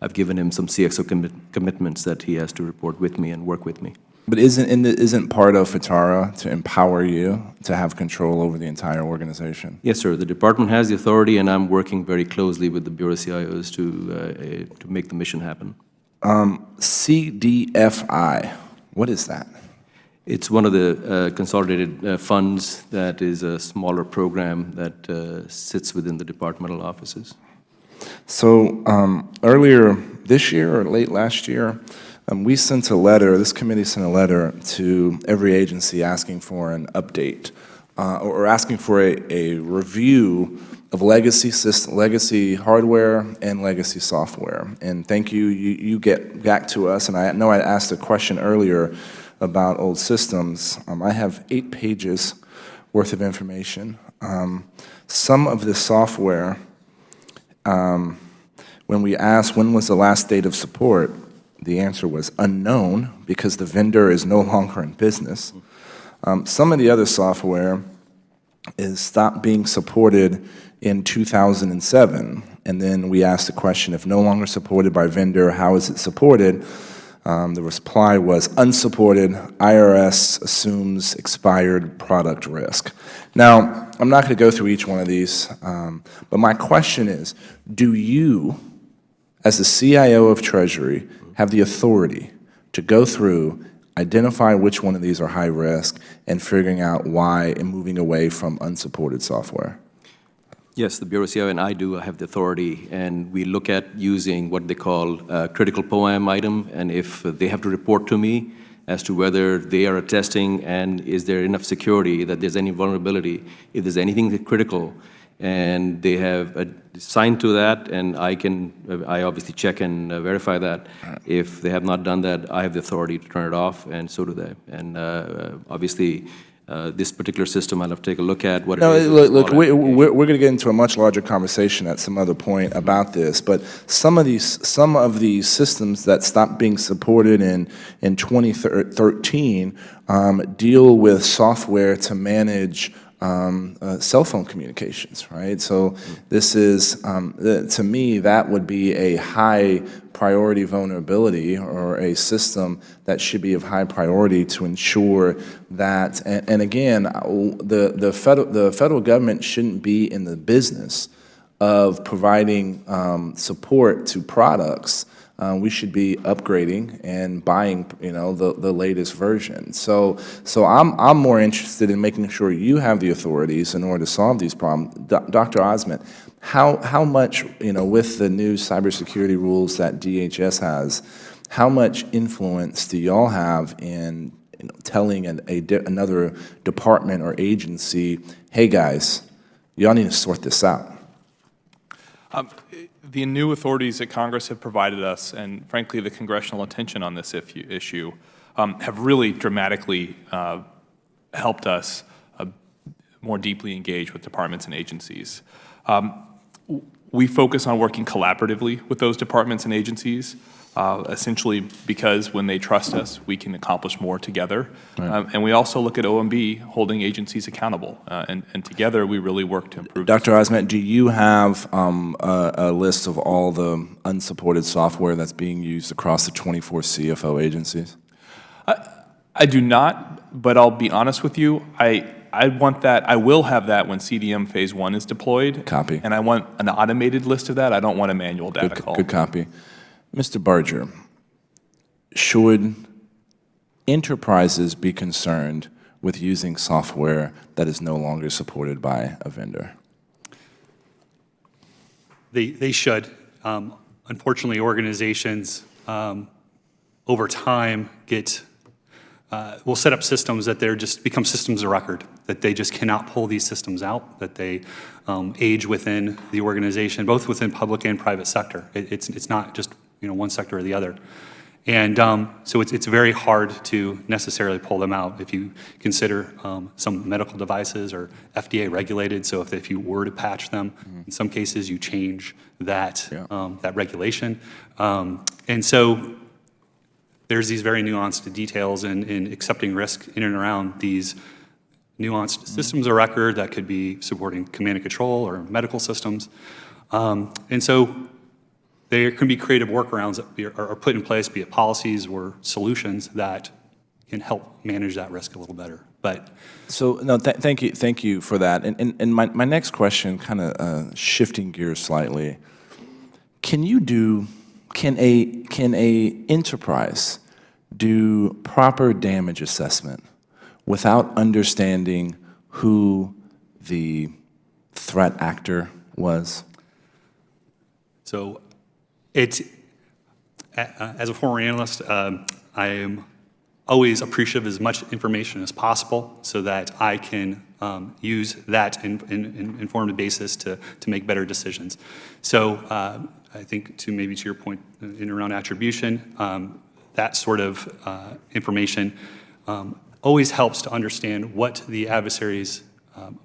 I've given him some CXO commitments that he has to report with me and work with me. But isn't part of FITARA to empower you to have control over the entire organization? Yes, sir. The department has the authority, and I'm working very closely with the Bureau CIOs to make the mission happen. CDFI, what is that? It's one of the consolidated funds that is a smaller program that sits within the departmental offices. So earlier this year or late last year, we sent a letter, this committee sent a letter to every agency asking for an update or asking for a review of legacy hardware and legacy software. And thank you, you get back to us, and I know I asked a question earlier about old systems. I have 8 pages worth of information. Some of the software, when we asked when was the last date of support, the answer was unknown because the vendor is no longer in business. Some of the other software is stopped being supported in 2007, and then we asked the question, if no longer supported by vendor, how is it supported? The reply was unsupported, IRS assumes expired product risk. Now, I'm not going to go through each one of these, but my question is, do you, as the CIO of Treasury, have the authority to go through, identify which one of these are high risk, and figuring out why and moving away from unsupported software? Yes, the Bureau CIO and I do have the authority, and we look at using what they call a critical POAM item, and if they have to report to me as to whether they are attesting and is there enough security that there's any vulnerability, if there's anything critical, and they have signed to that, and I obviously check and verify that. If they have not done that, I have the authority to turn it off, and so do they. And obviously, this particular system, I'll have to take a look at what it is. Look, we're going to get into a much larger conversation at some other point about this, but some of these systems that stopped being supported in 2013 deal with software to manage cell phone communications, right? So this is, to me, that would be a high priority vulnerability or a system that should be of high priority to ensure that, and again, the federal government shouldn't be in the business of providing support to products. We should be upgrading and buying, the latest version. So I'm more interested in making sure you have the authorities in order to solve these problems. Dr. Osment, how much, with the new cybersecurity rules that DHS has, how much influence do y'all have in telling another department or agency, hey guys, y'all need to sort this out? The new authorities that Congress have provided us, and frankly the congressional attention on this issue, have really dramatically helped us more deeply engage with departments and agencies. We focus on working collaboratively with those departments and agencies, essentially because when they trust us, we can accomplish more together. Right. And we also look at OMB holding agencies accountable, and together we really work to improve. Dr. Osment, do you have a list of all the unsupported software that's being used across the 24 CFO agencies? I do not, but I'll be honest with you, I want that, I will have that when CDM Phase 1 is deployed. Copy. And I want an automated list of that. I don't want a manual data call. Good copy. Mr. Barger, should enterprises be concerned with using software that is no longer supported by a vendor? They should. Unfortunately, organizations over time will set up systems that they're just become systems of record, that they just cannot pull these systems out, that they age within the organization, both within public and private sector. It's not just one sector or the other. And so it's very hard to necessarily pull them out if you consider some medical devices are FDA regulated. So if you were to patch them, in some cases you change that, that regulation. And so there's these very nuanced details in accepting risk in and around these nuanced systems of record that could be supporting command and control or medical systems. And so there can be creative workarounds that are put in place, be it policies or solutions that can help manage that risk a little better. But so no, thank you for that. And my next question, kind of shifting gears slightly, can a enterprise do proper damage assessment without understanding who the threat actor was? So as a former analyst, I am always appreciative of as much information as possible so that I can use that informed basis to make better decisions. So I think to your point in and around attribution, that sort of information always helps to understand what the adversary's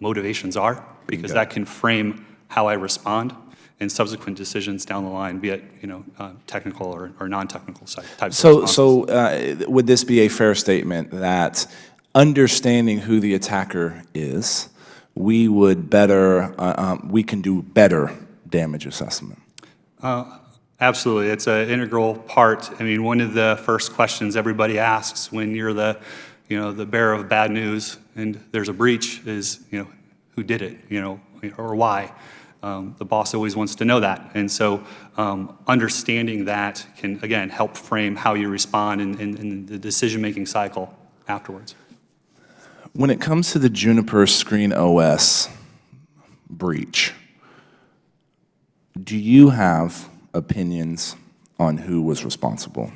motivations are, because that can frame how I respond and subsequent decisions down the line, be it technical or non-technical types of responses. So would this be a fair statement that understanding who the attacker is, we can do better damage assessment? Absolutely, it's an integral part. I mean, one of the first questions everybody asks when you're the bearer of bad news and there's a breach is, who did it, or why. The boss always wants to know that. And so understanding that can, again, help frame how you respond in the decision-making cycle afterwards. When it comes to the Juniper Screen OS breach, do you have opinions on who was responsible?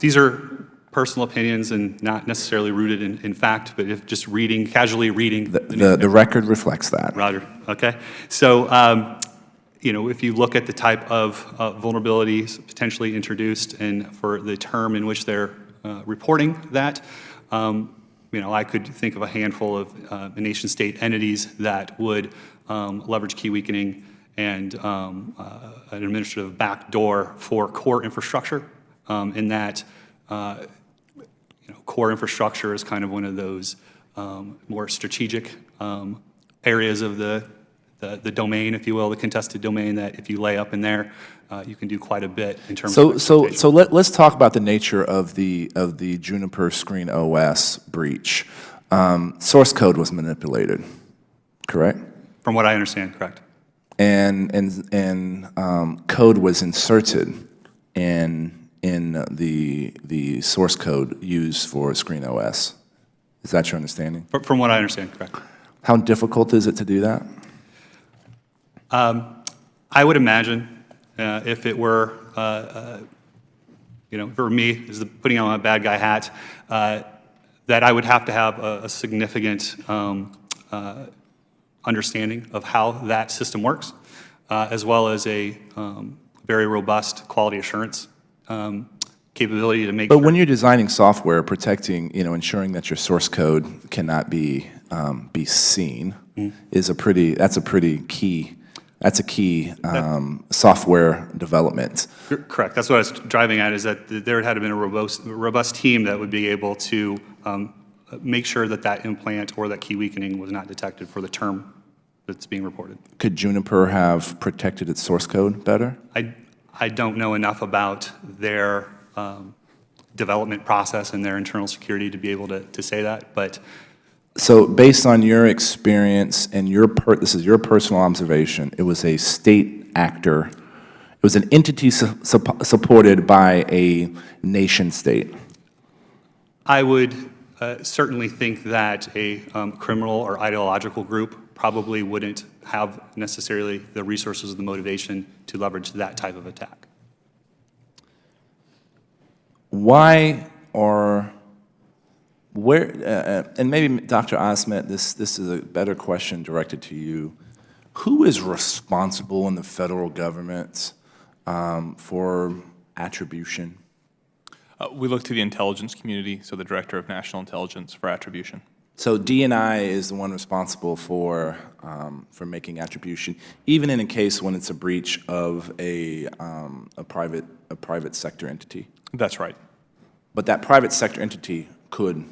These are personal opinions and not necessarily rooted in fact, but if just casually reading. The record reflects that. Roger, okay. So, if you look at the type of vulnerabilities potentially introduced and for the term in which they're reporting that, I could think of a handful of nation-state entities that would leverage key weakening and an administrative backdoor for core infrastructure, in that core infrastructure is kind of one of those more strategic areas of the domain, if you will, the contested domain, that if you lay up in there, you can do quite a bit in terms of exploitation. So let's talk about the nature of the Juniper Screen OS breach. Source code was manipulated, correct? From what I understand, correct. And code was inserted in the source code used for Screen OS. Is that your understanding? From what I understand, correct. How difficult is it to do that? I would imagine if it were, for me, is putting on my bad guy hat, that I would have to have a significant understanding of how that system works, as well as a very robust quality assurance capability to make. But when you're designing software, protecting, ensuring that your source code cannot be seen, is a pretty key. That's a key software development. Correct. That's what I was driving at, is that there had been a robust team that would be able to make sure that implant or that key weakening was not detected for the term that's being reported. Could Juniper have protected its source code better? I don't know enough about their development process and their internal security to be able to say that, but So based on your experience and this is your personal observation, it was a state actor, it was an entity supported by a nation state. I would certainly think that a criminal or ideological group probably wouldn't have necessarily the resources or the motivation to leverage that type of attack. Why or where, and maybe Dr. Osmet, this is a better question directed to you. Who is responsible in the federal government for attribution? We look to the intelligence community, so the Director of National Intelligence for attribution. So D&I is the one responsible for making attribution, even in a case when it's a breach of a private sector entity. That's right. But that private sector entity could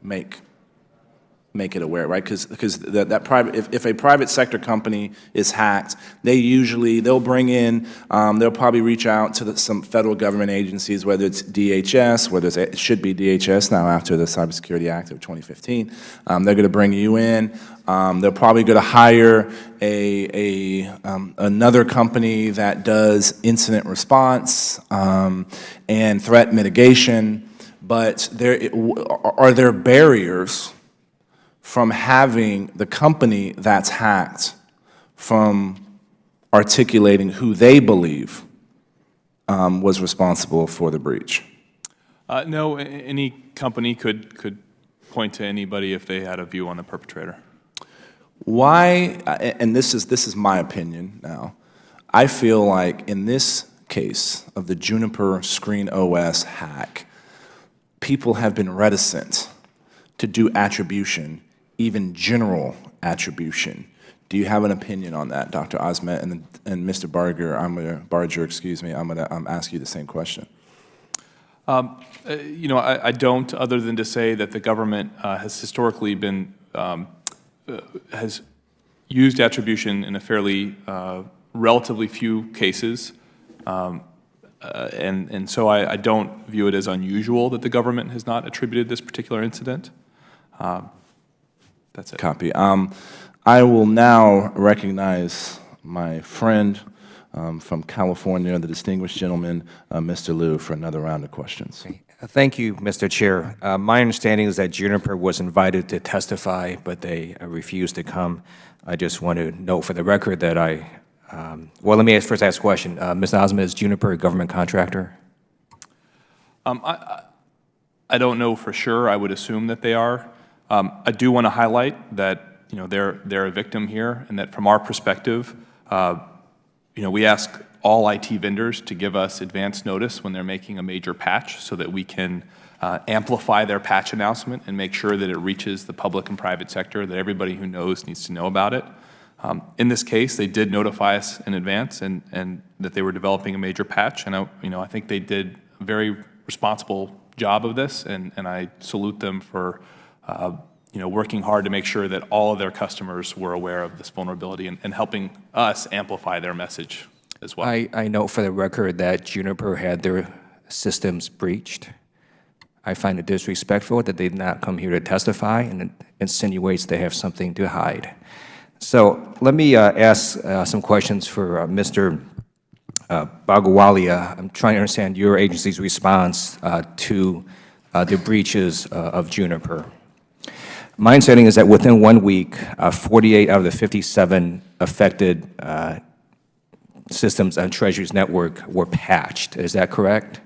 make it aware, right? Because that private, if a private sector company is hacked, they'll bring in, they'll probably reach out to some federal government agencies, whether it's DHS, it should be DHS now after the Cybersecurity Act of 2015. They're going to bring you in. They're probably going to hire another company that does incident response and threat mitigation. But are there barriers from having the company that's hacked from articulating who they believe was responsible for the breach? No, any company could point to anybody if they had a view on the perpetrator. Why, and this is my opinion now, I feel like in this case of the Juniper Screen OS hack, people have been reticent to do attribution, even general attribution. Do you have an opinion on that, Dr. Osmet and Mr. Barger? I'm gonna ask you the same question. You know, I don't, other than to say that the government has historically been has used attribution in a fairly relatively few cases, and so I don't view it as unusual that the government has not attributed this particular incident. That's it. Copy. I will now recognize my friend from California, the distinguished gentleman, Mr. Liu, for another round of questions. Thank you, Mr. Chair. My understanding is that Juniper was invited to testify, but they refused to come. I just want to note for the record that well, let me first ask a question. Ms. Osment, is Juniper a government contractor? I don't know for sure. I would assume that they are. I do want to highlight that they're a victim here, and that from our perspective, we ask all IT vendors to give us advance notice when they're making a major patch, so that we can amplify their patch announcement and make sure that it reaches the public and private sector, that everybody who knows needs to know about it. In this case, they did notify us in advance and that they were developing a major patch, and I think they did a very responsible job of this, and I salute them for working hard to make sure that all of their customers were aware of this vulnerability and helping us amplify their message as well. I note for the record that Juniper had their systems breached. I find it disrespectful that they did not come here to testify, and it insinuates they have something to hide. So let me ask some questions for Mr. Bagawalia. I'm trying to understand your agency's response to the breaches of Juniper. My understanding is that within 1 week, 48 out of the 57 affected systems on Treasury's network were patched. Is that correct?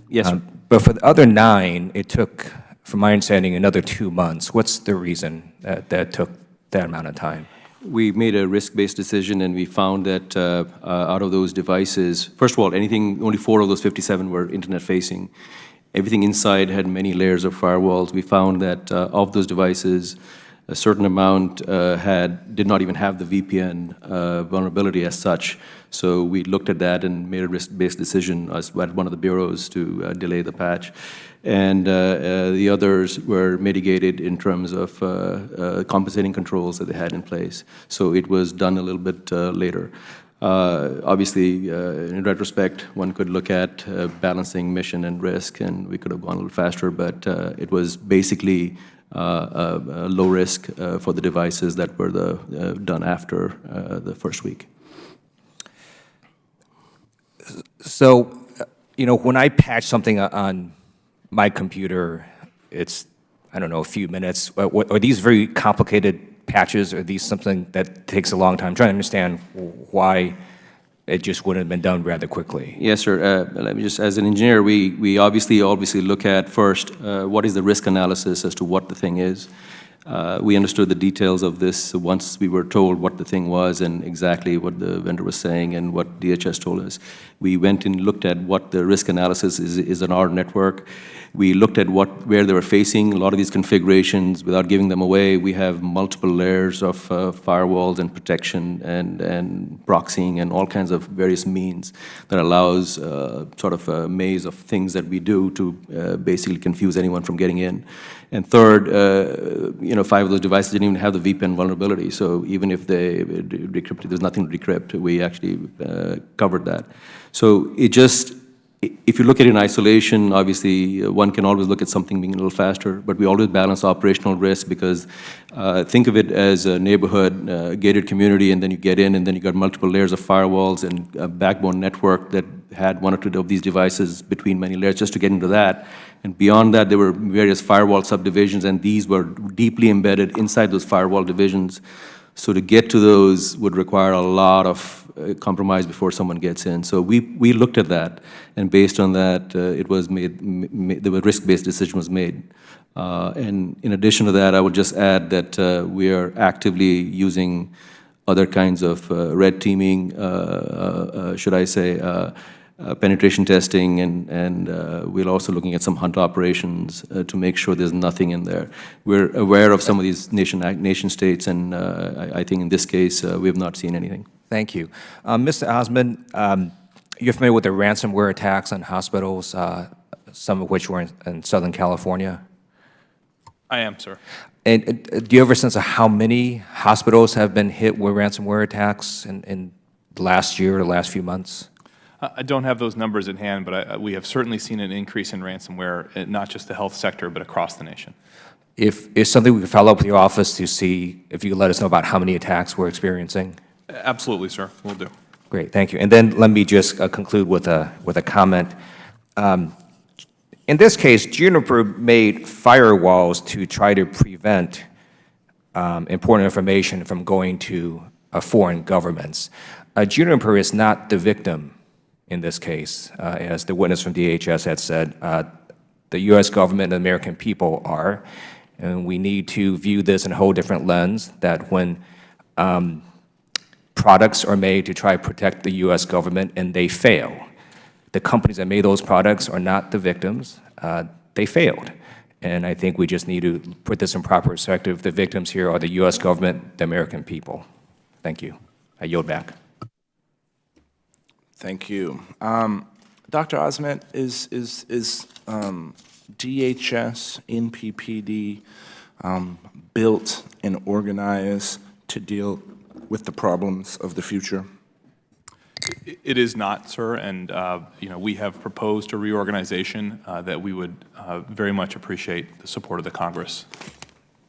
Yes, sir. But for the other 9, it took, from my understanding, another 2 months. What's the reason that took that amount of time? We made a risk-based decision, and we found that out of those devices, first of all, only 4 of those 57 were internet-facing. Everything inside had many layers of firewalls. We found that of those devices, a certain amount did not even have the VPN vulnerability as such. So we looked at that and made a risk-based decision at one of the bureaus to delay the patch. And the others were mitigated in terms of compensating controls that they had in place. So it was done a little bit later. Obviously, in retrospect, one could look at balancing mission and risk, and we could have gone a little faster, but it was basically low risk for the devices that were done after the first week. So, when I patch something on my computer, it's, I don't know, a few minutes. Are these very complicated patches? Are these something that takes a long time? I'm trying to understand why it just wouldn't have been done rather quickly. Yes, sir. Let me just, as an engineer, we obviously look at first what is the risk analysis as to what the thing is. We understood the details of this once we were told what the thing was and exactly what the vendor was saying and what DHS told us. We went and looked at what the risk analysis is on our network. We looked at where they were facing. A lot of these configurations, without giving them away, we have multiple layers of firewalls and protection and proxying and all kinds of various means that allows sort of a maze of things that we do to basically confuse anyone from getting in. And third, 5 of those devices didn't even have the VPN vulnerability. So even if they decrypted, there's nothing to decrypt. We actually covered that. So it just, if you look at it in isolation, obviously one can always look at something being a little faster, but we always balance operational risk because think of it as a neighborhood, gated community, and then you get in, and then you got multiple layers of firewalls and a backbone network that had 1 or 2 of these devices between many layers just to get into that. And beyond that, there were various firewall subdivisions, and these were deeply embedded inside those firewall divisions. So to get to those would require a lot of compromise before someone gets in. So we looked at that, and based on that, it was the risk-based decision was made. And in addition to that, I would just add that we are actively using other kinds of red teaming, should I say, penetration testing, and we're also looking at some hunt operations to make sure there's nothing in there. We're aware of some of these nation states, and I think in this case, we have not seen anything. Thank you. Mr. Osmond, you're familiar with the ransomware attacks on hospitals, some of which were in Southern California? I am, sir. And do you have a sense of how many hospitals have been hit with ransomware attacks in the last year or the last few months? I don't have those numbers at hand, but we have certainly seen an increase in ransomware, not just the health sector, but across the nation. If it's something we could follow up with your office to see if you could let us know about how many attacks we're experiencing? Absolutely, sir. Will do. Great, thank you. And then let me just conclude with a comment. In this case, Juniper made firewalls to try to prevent important information from going to foreign governments. Juniper is not the victim in this case. As the witness from DHS had said, the U.S. government and the American people are, and we need to view this in a whole different lens, that when products are made to try to protect the U.S. government and they fail, the companies that made those products are not the victims. They failed. And I think we just need to put this in proper perspective. The victims here are the U.S. government, the American people. Thank you. I yield back. Thank you. Dr. Osment, is DHS, NPPD built and organized to deal with the problems of the future? It is not, sir, and we have proposed a reorganization that we would very much appreciate the support of the Congress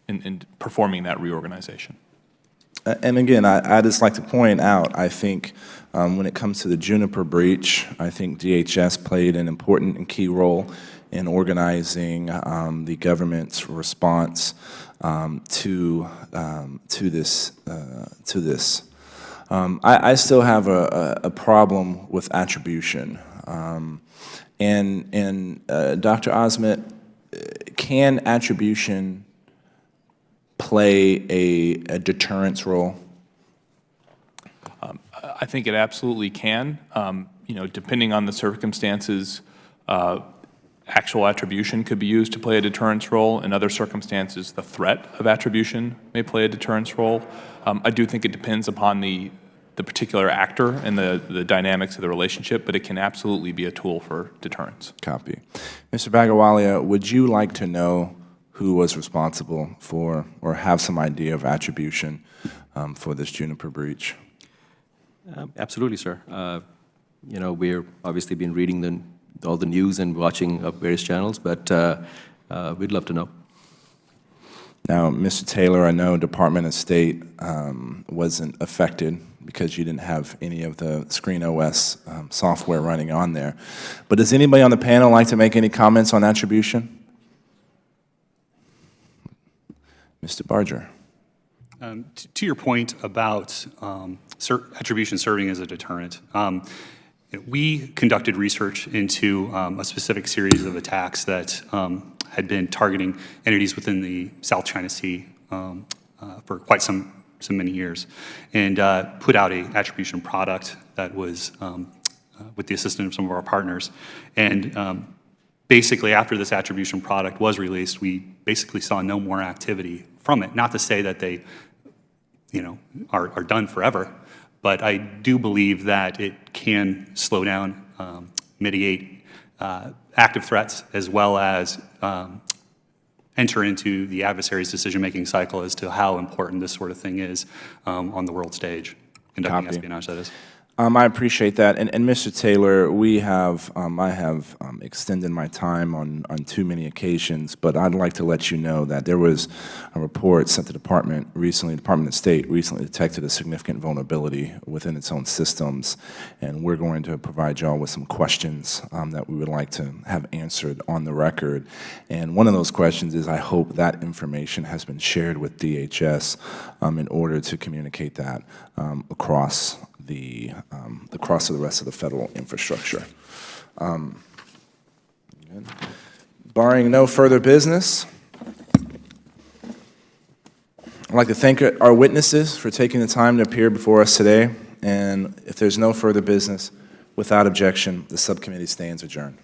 in performing that reorganization. And again, I just like to point out, I think when it comes to the Juniper breach, I think DHS played an important and key role in organizing the government's response to this. I still have a problem with attribution. And Dr. Osment, can attribution play a deterrence role? I think it absolutely can. Depending on the circumstances, actual attribution could be used to play a deterrence role. In other circumstances, the threat of attribution may play a deterrence role. I do think it depends upon the particular actor and the dynamics of the relationship, but it can absolutely be a tool for deterrence. Copy. Mr. Bagawalia, would you like to know who was responsible for or have some idea of attribution for this Juniper breach? Absolutely, sir. You know, we're obviously been reading all the news and watching various channels, but we'd love to know. Now, Mr. Taylor, I know Department of State wasn't affected because you didn't have any of the Screen OS software running on there. But does anybody on the panel like to make any comments on attribution? Mr. Barger. To your point about attribution serving as a deterrent, we conducted research into a specific series of attacks that had been targeting entities within the South China Sea for quite some many years, and put out a attribution product that was with the assistance of some of our partners. And basically, after this attribution product was released, we basically saw no more activity from it. Not to say that they, you know, are done forever, but I do believe that it can slow down, mitigate active threats, as well as enter into the adversary's decision-making cycle as to how important this sort of thing is on the world stage, conducting espionage, that is. I appreciate that. And Mr. Taylor, I have extended my time on too many occasions, but I'd like to let you know that there was a report sent to the Department of State recently detected a significant vulnerability within its own systems, and we're going to provide y'all with some questions that we would like to have answered on the record. And one of those questions is, I hope that information has been shared with DHS in order to communicate that across the rest of the federal infrastructure. Barring no further business, I'd like to thank our witnesses for taking the time to appear before us today. And if there's no further business, without objection, the subcommittee stands adjourned.